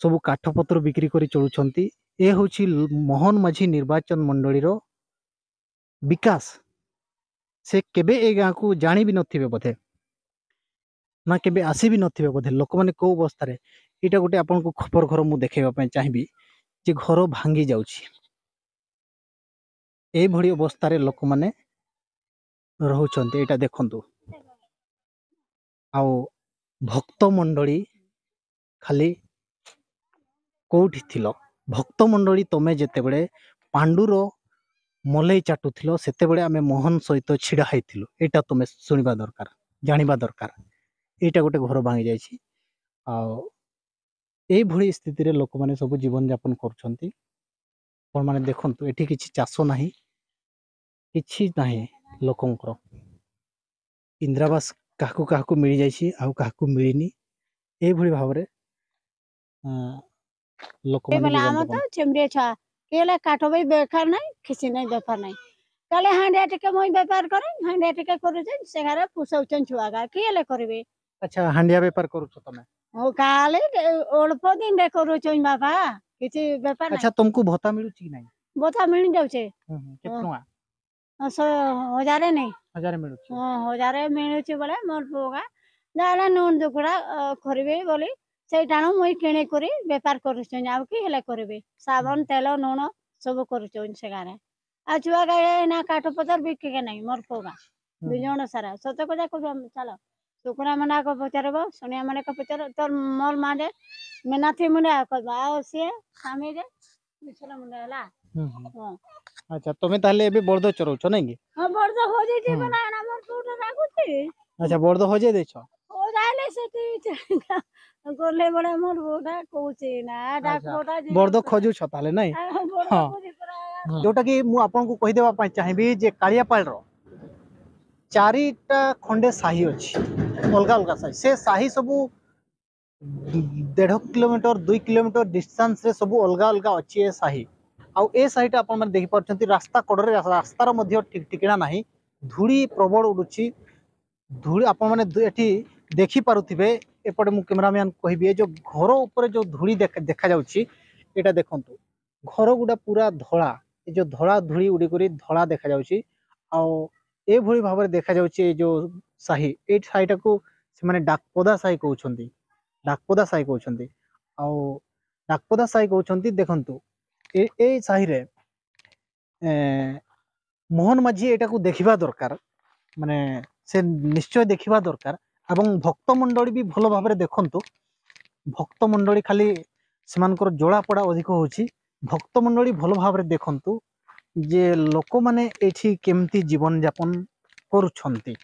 Speaker 1: ସବୁ କାଠ ପତ୍ର ବିକ୍ରି କରି ଚଳୁଛନ୍ତି। ଏ ହଉଛି ମୋହନ ମାଝି ନିର୍ବାଚନ ମଣ୍ଡଳୀର ବିକାଶ। ସେ କେବେ ଏ ଗାଁକୁ ଜାଣିବି ନଥିବେ ବୋଧେ, ନା କେବେ ଆସିବି ନଥିବେ ବୋଧେ। ଲୋକମାନେ କୋଉ ଅବସ୍ଥାରେ, ଏଇଟା ଗୋଟେ ଆପଣଙ୍କୁ ଖବର ଘର ମୁଁ ଦେଖେଇବା ପାଇଁ ଚାହିଁବି, ଯେ ଘର ଭାଙ୍ଗି ଯାଉଛି। ଏଇଭଳି ଅବସ୍ଥାରେ ଲୋକମାନେ ରହୁଛନ୍ତି, ଏଇଟା ଦେଖନ୍ତୁ। ଆଉ ଭକ୍ତ ମଣ୍ଡଳୀ ଖାଲି କୋଉଠି ଥିଲ? ଭକ୍ତ ମଣ୍ଡଳୀ ତମେ ଯେତେବେଳେ ପାଣ୍ଡୁର ମଲେଇ ଚାଟୁଥିଲ, ସେତେବେଳେ ଆମେ ମୋହନ ସହିତ ଛିଡା ହେଇଥିଲୁ। ଏଇଟା ତମେ ଶୁଣିବା ଦରକାର, ଜାଣିବା ଦରକାର। ଏଇଟା ଗୋଟେ ଘର ଭାଙ୍ଗି ଯାଇଛି। ଆଉ ଏଇଭଳି ସ୍ଥିତିରେ ଲୋକମାନେ ସବୁ ଜୀବନ ଯାପନ କରୁଛନ୍ତି। ଆପଣମାନେ ଦେଖନ୍ତୁ, ଏଠି କିଛି ଚାଷ ନାହିଁ, କିଛି ନାହିଁ ଲୋକଙ୍କର। ଇନ୍ଦିରାବାସ କାହାକୁ କାହାକୁ ମିଳିଯାଇଛି, ଆଉ କାହାକୁ ମିଳିନି। ଏଇଭଳି ଭାବରେ ଲୋକମାନେ
Speaker 7: ବେଲେ
Speaker 1: ଜୀବନ
Speaker 7: ଆମେ
Speaker 1: ଯାପନ
Speaker 7: ତ ଚିମଡିଆ ଛୁଆ କେଲେ କାଠ ବି ବେକାର ନାହିଁ, କିଛି ନାହିଁ, ବେପାର ନାହିଁ। କାଲି ହାଣ୍ଡିଆ ଟିକେ ମୁଇଁ ବେପାର କରେ, ହାଣ୍ଡିଆ ଟିକେ କରୁଛେ, ସେ ଘରେ ପୁଷଉଛନ୍ ଛୁଆ ଗା କିଏ ହେଲେ କରିବେ।
Speaker 1: ଆଚ୍ଛା, ହାଣ୍ଡିଆ ବେପାର କରୁଛ ତମେ?
Speaker 7: ହଉ କାଲି ଅଳ୍ପ ଦିନରେ କରୁଛନ୍ ବାପା, କିଛି ବେପାର
Speaker 1: ଆଚ୍ଛା,
Speaker 7: ନାହିଁ।
Speaker 1: ତମକୁ ଭତ୍ତା ମିଳୁଛି କି ନାହିଁ?
Speaker 7: ବଥା ମିଳି ଯାଉଛେ।
Speaker 1: କେତେ ଟଙ୍କା?
Speaker 7: 1000 ନାଇଁ।
Speaker 1: हजार मिलुछ
Speaker 7: ହଁ ହଜାରେ ମିଳୁଛି ବୋଲେ ମୋର ପୁଅକା ଯାହେଲେ ନୁନ ଦୁକୁଡ଼ା କରିବେ ବୋଲି ସେଇଟାଣୁ ମୁଇଁ କିଣିକରି ବେପାର କରୁଛନ୍ ଆଉ କି ହେଲେ କରିବେ ସାବୁନ ତେଲ ନୁଣ ସବୁ କରୁଛନ୍ ସେ ଗାଁରେ ଆଉ ଛୁଆ ଗାଏ ନା କାଠ ପତର ବିକିକେ ନାହିଁ ମୋର ପୁଅକା 2 ଜଣ ସାରା ସତ କଥା କହୁଛୁ ଆମେ ଚାଲ ଶୁକୁରା ମଣ୍ଡାକୁ ପଚାରିବ ସୋନିଆ ମଣ୍ଡାକୁ ପଚାର ତୋର ମୋର ମା ଯେ ମିନାଥି ମୁଣ୍ଡା କହିବ ଆଉ ସିଏ ସ୍ୱାମୀ ଯେ ମିଛଲା ମୁଣ୍ଡା ହେଲା ହଁ
Speaker 1: अच्छा तुम्हें ताहले एबे बर्द चरौछ नहीं कि
Speaker 7: ହଁ ବର୍ଷ ହଜି ଯିବ ନା ଆମର ପୁଅଟା ରାଗୁଛି
Speaker 1: अच्छा बर्द हो जाए देछ
Speaker 7: ଓ ଯାଇଲେ ସେଠି ଗଲେ ବଳେ ମୋର ପୁଅଟା କହୁଛି ନା ଡାକ୍ତରଟା
Speaker 1: बर्द खोजुछ ताहले नहीं हाँ जोटा कि मु आपन को कहि देबा पई चाहिबी जे कालियापाल रो चारिटा खंडे साही अछि अलगा अलगा साही से साही सबु 1.5 किलोमीटर 2 किलोमीटर डिस्टेंस रे सबु अलगा अलगा अछि ए साही आउ ए साहीटा अपन माने देखि परछंती रास्ता कड़रे रास्तार मध्य ठीक ठिकना नाही धूली प्रबल उडुची धूली अपन माने एठी देखि पारुथिबे एपटे मु कैमरामैन कहबी जो घर ऊपर जो धूली देखा जाउची एटा देखंतु घर गुडा पूरा धळा ए जो धळा धूली उडी करी धळा देखा जाउची आउ ए भଳି भाबरे देखा जाउची ए जो साही ए साहीटा को से माने डाकपदा साही कहउछंती डाकपदा साही कहउछंती आउ डाकपदा साही कहउछंती देखंतु ए साही रे मोहन माझी एटा को देखिबा दरकार माने से निश्चय देखिबा दरकार एवं भक्त मंडली भी भल भाबरे देखंतु भक्त मंडली खाली सेमानकर जोड़ा पड़ा अधिक होची भक्त मंडली भल भाबरे देखंतु जे लोक माने एठी केमती जीवन यापन करूछंती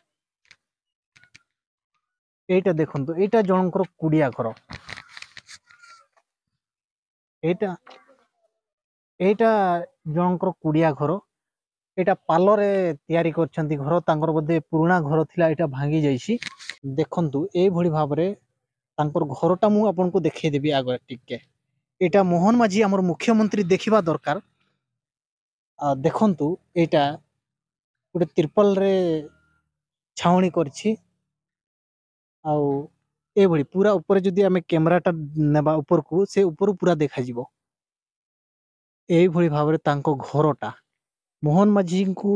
Speaker 1: एटा देखंतु एटा जनकर कुडिया घर एटा एटा जनकर कुडिया घर एटा पालरे तयारी करछंती घर तांकर बदे पुराना घर थिला एटा भांगी जाईसी देखंतु ए भली भाबरे तांकर घरटा मु आपन को देखै देबी आगे टिके एटा मोहन माझी हमर मुख्यमंत्री देखिबा दरकार देखंतु एटा गोटे तिरपल रे छावणी करछि आउ ए भली पूरा ऊपर जदी हमें कैमराटा नेबा ऊपर को से ऊपर पूरा देखा जिवो ए भली भाबरे तांको घरटा मोहन माझी को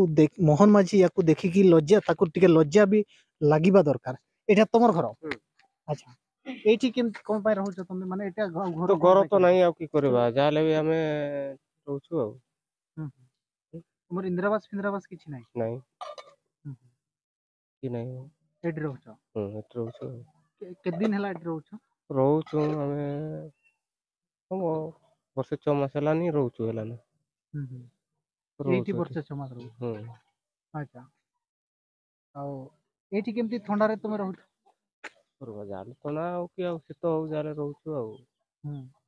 Speaker 1: मोहन माझी या देखी कि लज्जा ताको टिके लज्जा भी लागिबा दरकार एटा तमर घर अच्छा एठी केम कोन पाइ रहउछ तमे माने एटा घर
Speaker 8: तो घर तो नहीं की करबा जाले भी हमें रहउछु आ
Speaker 1: तुमर इंदिरावास किछि नाही
Speaker 8: नहीं कि नहीं
Speaker 1: एठी रहउछ
Speaker 8: एट रहउछु
Speaker 1: के दिन हला एठी रहउछ
Speaker 8: रहउछु हमें हम वर्ष 6 मास हला नहीं रहउछु हला ना
Speaker 1: एठी वर्ष 6 मास रहउछ अच्छा आउ एठी केमती ठंडा रे तुमे रहउछ
Speaker 8: करबा जाले तो ना हो कि आ शीत हो जाले रहउछु आ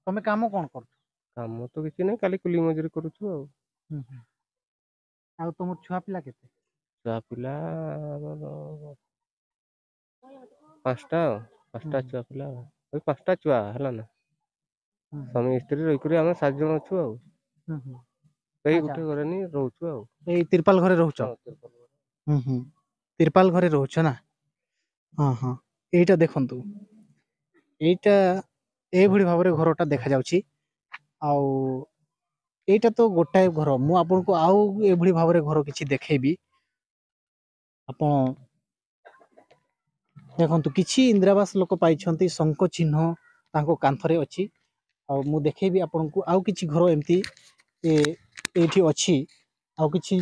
Speaker 1: तमे काम कोन कर
Speaker 8: काम तो किछि नहीं खाली कुली मजूरी करूछु
Speaker 1: आ तुमर छुआ पिला केते
Speaker 8: छुआ पिला पांचटा छुआ पिला ओई पांचटा छुआ हला ना स्वामी स्त्री रही करी हम 7 जन छु आ कई गुटे घरे नहीं रहउछु आ
Speaker 1: ए तिरपाल घरे रहउछ तिरपाल घरे रहउछ ना हां हां एटा देखंतु एटा ए भली भाबरे घरटा देखा जाउची आउ एटा तो गोटाए घर मु आपन को आउ ए भली भाबरे घर किछि देखेबी आपन देखंतु किछि इंदिरावास लोक पाइछंती शंख चिन्ह तांको कांथरे अछि आ मु देखेबी आपन को आउ किछि घर एमती एठी अछि आउ किछि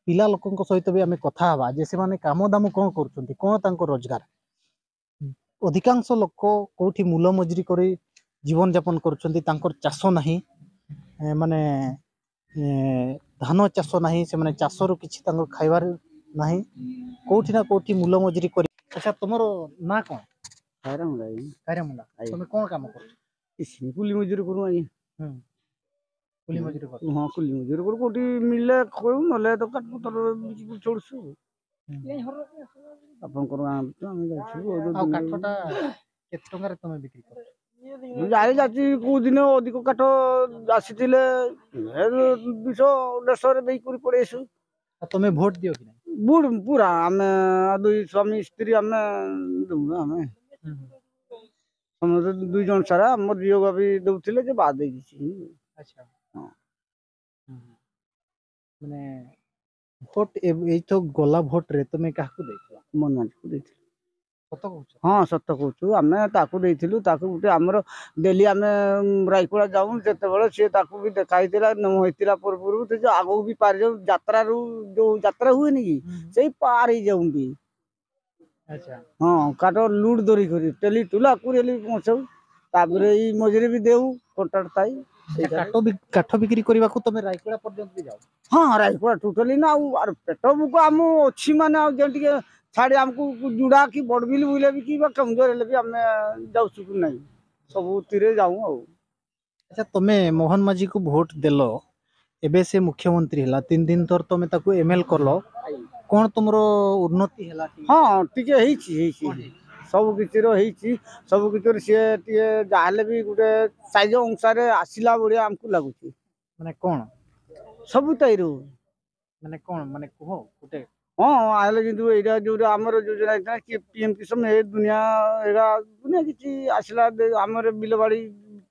Speaker 1: पिला लोकन सहित भी आमे कथा हवा जे से माने काम दाम कोन करछंती कोन तांको रोजगार अधिकांश लोक कोठी मूल मजूरी करे जीवन यापन करछंती तांकर चाष नाही माने धान चाष नाही से माने चाष रो किछि तांको खाइबार नाही कोठी ना कोठी मूल मजूरी करे अच्छा तुमरो ना कोन कायरामुंडा तुमे कोन काम कर
Speaker 4: इसी कुली मजूरी करू आनी
Speaker 1: कुली मजूरी कर
Speaker 4: हां कुली मजूरी करू कोठी मिलले कोउ नले तो काट पतर बिची छोड़सु अपन को हम जाछु
Speaker 1: आ काठटा केत टंगा रे तुमे बिक्री कर
Speaker 4: जाई जाची को दिन अधिक काठ आसीथिले 200 150 रे देई करी पड़ेसु
Speaker 1: तुमे वोट दियो कि नहीं
Speaker 4: बुड पूरा हमें दुई स्वामी स्त्री हमें दउ हमें हम दुई जन सारा हमर जियो भी दउथिले जे बाद देई छी
Speaker 1: अच्छा हां माने ଭୋଟ ଏଇ ତ ଗଲା ଭୋଟରେ ତମେ କାହାକୁ ଦେଇଥିଲ?
Speaker 9: ମୋହନମାଝୀକୁ ଦେଇଥିଲୁ।
Speaker 1: ସତ କହୁଛ?
Speaker 9: ହଁ ସତ କହୁଛୁ, ଆମେ ତାକୁ ଦେଇଥିଲୁ। ତାକୁ ଗୋଟେ ଆମର ଡେଲି ଆମେ ରାୟକୁଡ଼ା ଯାଉ, ଯେତେବେଳେ ସିଏ ତାକୁ ବି ଦେଖା ହେଇଥିଲା ହେଇଥିଲା ପୂର୍ବରୁ ସେ ଯୋଉ ଆଗକୁ ବି ପାରି ଯାଉ, ଯାତ୍ରାରୁ ଯୋଉ ଯାତ୍ରା ହୁଏନି କି ସେଇ ପାର ହେଇଯାଉନ୍ତି।
Speaker 1: ଆଚ୍ଛା।
Speaker 9: ହଁ କାଠ ଲୁଡ୍ ଧରି କରି ଟେଲି ଟୁଲା କୁରେଲି ପହଞ୍ଚାଉ, ତାପରେ ଏଇ ମଝିରେ ବି ଦେଉ କଣ୍ଟ୍ରାକ୍ଟ ଥାଇ।
Speaker 1: କାଠ ବିକ୍ରି କରିବାକୁ ତମେ ରାୟଗଡ଼ା ପର୍ଯ୍ୟନ୍ତ ବି ଯାଅ?
Speaker 9: ହଁ ରାୟକୁଡ଼ା ଟୋଟାଲି ନା ଆଉ ପେଟ ଭୋକ ଆମ ଅଛି ମାନେ ଆଉ ଯେ ଟିକେ ଛାଡ଼ି ଆମକୁ ଯୁଡ଼ା କି ବଡ଼ବିଲ ବୁଲେ ବି କି ବା କେଉଁଝର ହେଲେ ବି ଆମେ ଯାଉଛୁ କି ନାହିଁ, ସବୁଥିରେ ଯାଉ ଆଉ।
Speaker 1: ଆଚ୍ଛା, ତମେ ମୋହନ ମାଝୀକୁ ଭୋଟ ଦେଲ, ଏବେ ସେ ମୁଖ୍ୟମନ୍ତ୍ରୀ ହେଲା, 3 ଦିନ ତର ତମେ ତାକୁ ML କଲ, କଣ ତୁମର ଉନ୍ନତି ହେଲା?
Speaker 9: ହଁ ଟିକେ ହେଇଛି ସବୁ କିଛିର ହେଇଛି। ସବୁ କିଛିର ସିଏ ଟିକେ ଯାହାହେଲେ ବି ଗୋଟେ ସାଇଜ ଅନୁସାରେ ଆସିଲା ଭଳିଆ ଆମକୁ ଲାଗୁଛି।
Speaker 1: ମାନେ କଣ
Speaker 9: ସବୁ ତାଇରୁ
Speaker 1: ମାନେ କୁହ ଗୋଟେ।
Speaker 9: ହଁ ଆହେଲେ କିନ୍ତୁ ଏଇଟା ଯୋଉଟା ଆମର ଯୋଜନା ହେଇଥିଲା କି PM କିଷାନ ଏ ଦୁନିଆ ଏଇଟା ଦୁନିଆ କିଛି ଆସିଲା ଆମର ବିଲ ବାଡ଼ି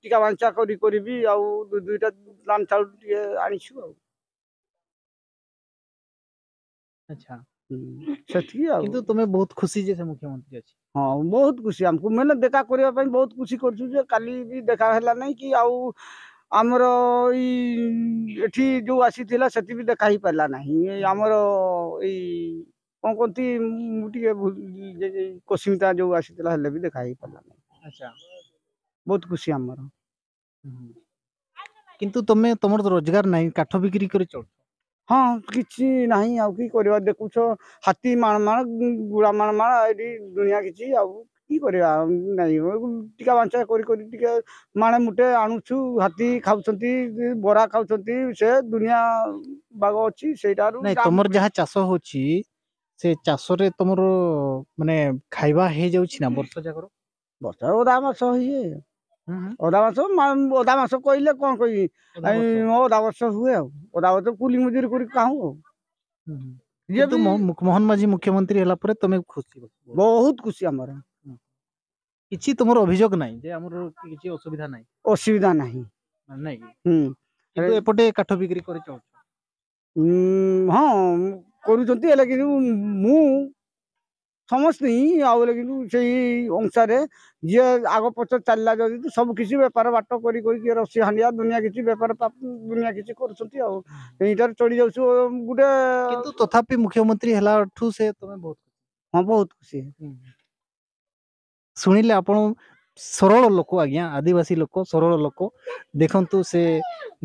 Speaker 9: ଟିକା ବାଞ୍ଚା କରିବି ଆଉ ଦୁଇଟା ଧାନ ଚାଉଳ ଟିକେ ଆଣିଛୁ ଆଉ।
Speaker 1: ଆଚ୍ଛା,
Speaker 9: ସେତିକି ଆଉ।
Speaker 1: କିନ୍ତୁ ତମେ ବହୁତ ଖୁସି ଯେ ସେ ମୁଖ୍ୟମନ୍ତ୍ରୀ ଅଛି?
Speaker 9: ହଁ ବହୁତ ଖୁସି, ଆମକୁ ମାନେ ଦେଖା କରିବା ପାଇଁ ବହୁତ ଖୁସି କରୁଛୁ ଯେ କାଲି ବି ଦେଖା ହେଲା ନାହିଁ କି ଆଉ ଆମର ଏଠି ଯୋଉ ଆସିଥିଲା ସେଠି ବି ଦେଖା ହେଇପାରିଲା ନାହିଁ। ଆମର ଏଇ କଣ କହନ୍ତି ମୁଁ ଟିକେ କୋଶିମତା ଯୋଉ ଆସିଥିଲା ହେଲେ ବି ଦେଖା ହେଇପାରିଲା ନାହିଁ।
Speaker 1: ଆଚ୍ଛା,
Speaker 9: ବହୁତ ଖୁସି ଆମର।
Speaker 1: କିନ୍ତୁ ତମର ତ ରୋଜଗାର ନାହିଁ, କାଠ ବିକ୍ରି କରି ଚଳୁଛ?
Speaker 9: ହଁ କିଛି ନାହିଁ ଆଉ କି କରିବା, ଦେଖୁଛ ହାତୀ ମାଣ ଗୁଳା ମାଣ ଏଠି ଦୁନିଆ କିଛି ଆଉ କି କରିବା ନାଇଁ, ଟିକା ବାଞ୍ଚା କରି ଟିକେ ମାଣେ ମୁଠେ ଆଣୁଛୁ, ହାତୀ ଖାଉଛନ୍ତି, ବରା ଖାଉଛନ୍ତି, ସେ ଦୁନିଆ ବାଗ ଅଛି ସେଇଟାରୁ।
Speaker 1: ନାଇଁ, ତମର ଯାହା ଚାଷ ହଉଛି ସେ ଚାଷରେ ତମର ମାନେ ଖାଇବା ହେଇଯାଉଛି ନା ବର୍ଷ ଯାକର?
Speaker 9: ବର୍ଷା ଅଧା ମାସ ହୁଏ, ଅଧା ମାସ କହିଲେ କଣ କହିବି, ଅଧା ବର୍ଷ ହୁଏ ଆଉ ଅଧା ବର୍ଷ କୁଲି ମଜୁରି କରି ଖାଉ ଆଉ।
Speaker 1: କିନ୍ତୁ ମୋହନ ମାଝୀ ମୁଖ୍ୟମନ୍ତ୍ରୀ ହେଲା ପରେ ତମେ ଖୁସି?
Speaker 9: ବହୁତ ଖୁସି ଆମର।
Speaker 1: କିଛି ତମର ଅଭିଯୋଗ ନାହିଁ ଯେ ଆମର କିଛି ଅସୁବିଧା ନାହିଁ?
Speaker 9: ଅସୁବିଧା ନାହିଁ।
Speaker 1: ନାଇଁ କିନ୍ତୁ ଏପଟେ କାଠ ବିକ୍ରି କରି ଚଳୁଛ?
Speaker 9: ହଁ କରୁଛନ୍ତି, ହେଲେ କିନ୍ତୁ ମୁଁ ସମସ୍ତେ ଆଉ କିନ୍ତୁ ସେଇ ଅନୁସାରେ ଯିଏ ଆଗ ପଛ ଚାଲିଲା ଯଦି ସବୁ କିଛି ବେପାର ବାଟ କରି ରସି ହାଣ୍ଡିଆ ଦୁନିଆ କିଛି ବେପାର ଦୁନିଆ କିଛି କରୁଛନ୍ତି ଆଉ ଏଇଟାରେ ଚଳି ଯାଉଛୁ ଗୋଟେ।
Speaker 1: କିନ୍ତୁ ତଥାପି ମୁଖ୍ୟମନ୍ତ୍ରୀ ହେଲାଠୁ ସେ ତମେ ବହୁତ?
Speaker 9: ହଁ ବହୁତ ଖୁସି।
Speaker 1: ଶୁଣିଲେ ଆପଣ ସରଳ ଲୋକ ଆଜ୍ଞା, ଆଦିବାସୀ ଲୋକ, ସରଳ ଲୋକ। ଦେଖନ୍ତୁ ସେ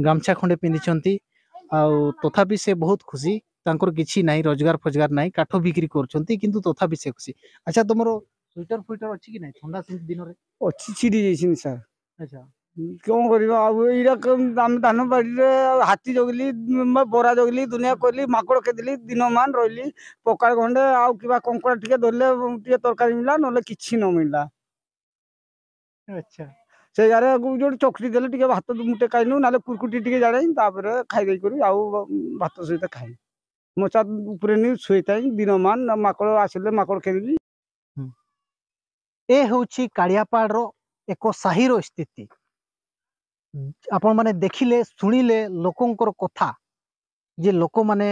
Speaker 1: ଗାମଛା ଖଣ୍ଡେ ପିନ୍ଧିଛନ୍ତି ଆଉ ତଥାପି ସେ ବହୁତ ଖୁସି। ତାଙ୍କର କିଛି ନାହିଁ, ରୋଜଗାର ଫୋଜଗାର ନାହିଁ, କାଠ ବିକ୍ରି କରୁଛନ୍ତି କିନ୍ତୁ ତଥାପି ସେ ଖୁସି। ଆଚ୍ଛା, ତମର ସ୍ୱେଟର ଫୁଇଟର ଅଛି କି ନାହିଁ ଥଣ୍ଡା ଦିନରେ?
Speaker 9: ଅଛି, ଛିଡ଼ି ଯାଇଛି ସାର୍।
Speaker 1: ଆଚ୍ଛା,
Speaker 9: କଣ କରିବା ଆଉ, ଏଇଟା ଆମେ ଧାନ ବାଡ଼ିରେ ହାତୀ ଜଗିଲି, ବରା ଜଗିଲି, ଦୁନିଆ କରିଲି, ମାଙ୍କଡ଼ ଖେଦିଲି, ଦିନ ମାନ ରହିଲି, ପକାଳ ଖଣ୍ଡେ ଆଉ କିମ୍ବା କଙ୍କଡ଼ା ଟିକେ ଧରିଲେ ଟିକେ ତରକାରୀ ମିଳିଲା, ନହେଲେ କିଛି ନ ମିଳିଲା।
Speaker 1: ଆଚ୍ଛା,
Speaker 9: ସେ ଜାଗାରେ ଯୋଉଠି ଚକଟି ଦେଲେ ଟିକେ ଭାତ ମୁଠେ ଖାଇନୁ, ନହେଲେ କୁରକୁଟି ଟିକେ ଜାଣେ, ତାପରେ ଖାଇ ଦେଇକରି ଆଉ ଭାତ ସହିତ ଖାଇ ମଶା ଉପରେ ନେଇ ଶୋଇଥାଏ ଦିନ ମାନ, ମାଙ୍କଡ଼ ଆସିଲେ ମାଙ୍କଡ଼ ଖେଦିଲି।
Speaker 1: ଏ ହେଉଛି କାଳିଆପାଡର ଏକ ସାହିର ସ୍ଥିତି। ଆପଣ ମାନେ ଦେଖିଲେ ଶୁଣିଲେ ଲୋକଙ୍କର କଥା ଯେ ଲୋକମାନେ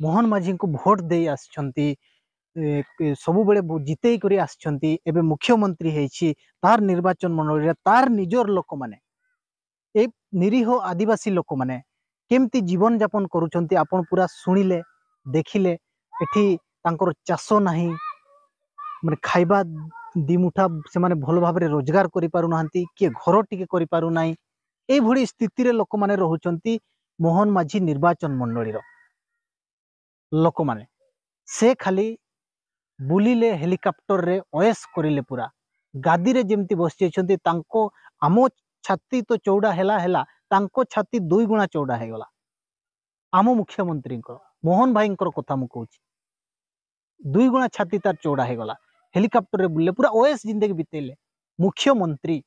Speaker 1: ମୋହନ ମାଝୀଙ୍କୁ ଭୋଟ ଦେଇ ଆସିଛନ୍ତି, ସବୁବେଳେ ଜିତେଇ କରି ଆସିଛନ୍ତି, ଏବେ ମୁଖ୍ୟମନ୍ତ୍ରୀ ହେଇଛି, ତାର ନିର୍ବାଚନ ମଣ୍ଡଳୀରେ ତାର ନିଜର ଲୋକମାନେ, ଏ ନିରୀହ ଆଦିବାସୀ ଲୋକମାନେ କେମିତି ଜୀବନ ଯାପନ କରୁଛନ୍ତି ଆପଣ ପୁରା ଶୁଣିଲେ, ଦେଖିଲେ। ଏଠି ତାଙ୍କର ଚାଷ ନାହିଁ, ମାନେ ଖାଇବା ଦିମୁଠା ସେମାନେ ଭଲ ଭାବରେ ରୋଜଗାର କରିପାରୁନାହାନ୍ତି, କିଏ ଘର ଟିକେ କରିପାରୁନାହିଁ। ଏଇଭଳି ସ୍ଥିତିରେ ଲୋକମାନେ ରହୁଛନ୍ତି ମୋହନ ମାଝୀ ନିର୍ବାଚନ ମଣ୍ଡଳୀର ଲୋକମାନେ। ସେ ଖାଲି ବୁଲିଲେ ହେଲିକପ୍ଟରରେ, ଅୟସ କରିଲେ, ପୁରା ଗାଦିରେ ଯେମିତି ବସି ଯାଇଛନ୍ତି। ତାଙ୍କ ଆମ ଛାତି ତ ଚଉଡ଼ା ହେଲା, ତାଙ୍କ ଛାତି 2 ଗୁଣା ଚଉଡ଼ା ହେଇଗଲା। ଆମ ମୁଖ୍ୟମନ୍ତ୍ରୀଙ୍କର, ମୋହନ ଭାଇଙ୍କର କଥା ମୁଁ କହୁଛି, 2 ଗୁଣା ଛାତି ତାର ଚଉଡ଼ା ହେଇଗଲା। ହେଲିକପ୍ଟରରେ ବୁଲିଲେ, ପୁରା ଓଏସ୍ ଜିନ୍ଦଗି ବିତେଇଲେ ମୁଖ୍ୟମନ୍ତ୍ରୀ।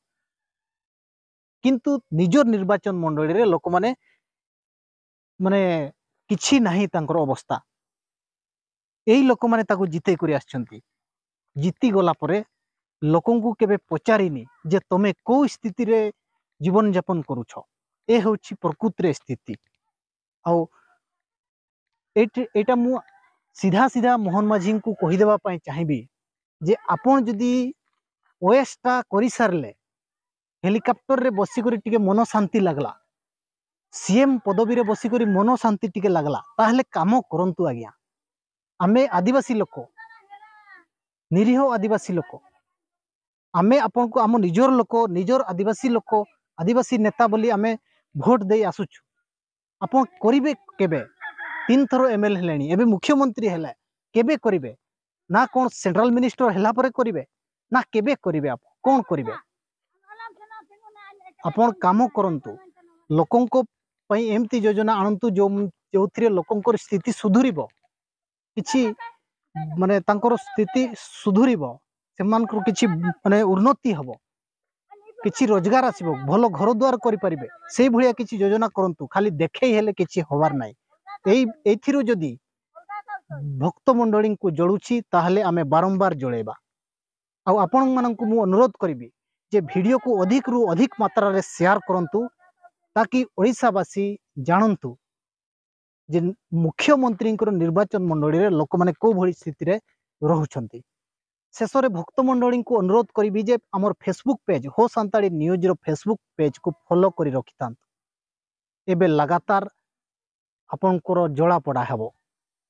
Speaker 1: କିନ୍ତୁ ନିଜର ନିର୍ବାଚନ ମଣ୍ଡଳୀରେ ଲୋକମାନେ ମାନେ କିଛି ନାହିଁ ତାଙ୍କର ଅବସ୍ଥା। ଏଇ ଲୋକମାନେ ତାକୁ ଜିତେଇ କରି ଆସିଛନ୍ତି। ଜିତି ଗଲା ପରେ ଲୋକଙ୍କୁ କେବେ ପଚାରିନି ଯେ ତମେ କୋଉ ସ୍ଥିତିରେ ଜୀବନ ଯାପନ କରୁଛ। ଏ ହେଉଛି ପ୍ରକୃତିରେ ସ୍ଥିତି। ଆଉ एटा मु सीधा सीधा मोहन माझी को कहीदेवा चाहिए जे आपण जदि ओएसटा कर सारे हेलिकॉप्टर रे बसिक टिके मन शांति लगला सीएम पदवी रे बसिक मन शांति टिके लगला ताहले काम करंतु आज्ञा आमे आदिवासी लोक निरीह आदिवासी लोक आमे आपन को आम निजर लोक निजर आदिवासी लोक आदिवासी नेता बोली आमे भोट दे आसुछु आपन करिवे केबे 3 थरो एमएल हेलेनी एबे मुख्यमंत्री हेले केबे करिवे ना कोन सेंट्रल मिनिस्टर हेला परे करिवे ना केबे करिवे आप कोन करिवे आपन काम करंतु लोकंको पई एमती योजना आनंतु जो लोकंकर स्थिति सुधुरिबो किछि माने तांकर स्थिति सुधुरिबो सेमानकर किछि माने उन्नति हबो किछि रोजगार आसीबो भलो घर द्वार करि परिबे सेही भलिया किछि योजना करंतु खाली देखै हेले किछि होबार नाही एथिरो जदि भक्त मंडली को जळुछि ताहले आमे बारंबार जळेबा आ आपण माननकु मु अनुरोध करिबी जे वीडियो को अधिक रु अधिक मात्रा रे शेयर करंतु ताकि ओडिसावासी जानंतु जे मुख्यमंत्री निर्वाचन मंडली रे लोक माने को भली स्थिति रे रहुछंती शेषरे भक्त मंडली को अनुरोध करिबी जे हमर फेसबुक पेज हो सांताली न्यूज रो फेसबुक पेज को फॉलो करी रखितांत एबे लगातार आपनकर जला पड़ा हेबो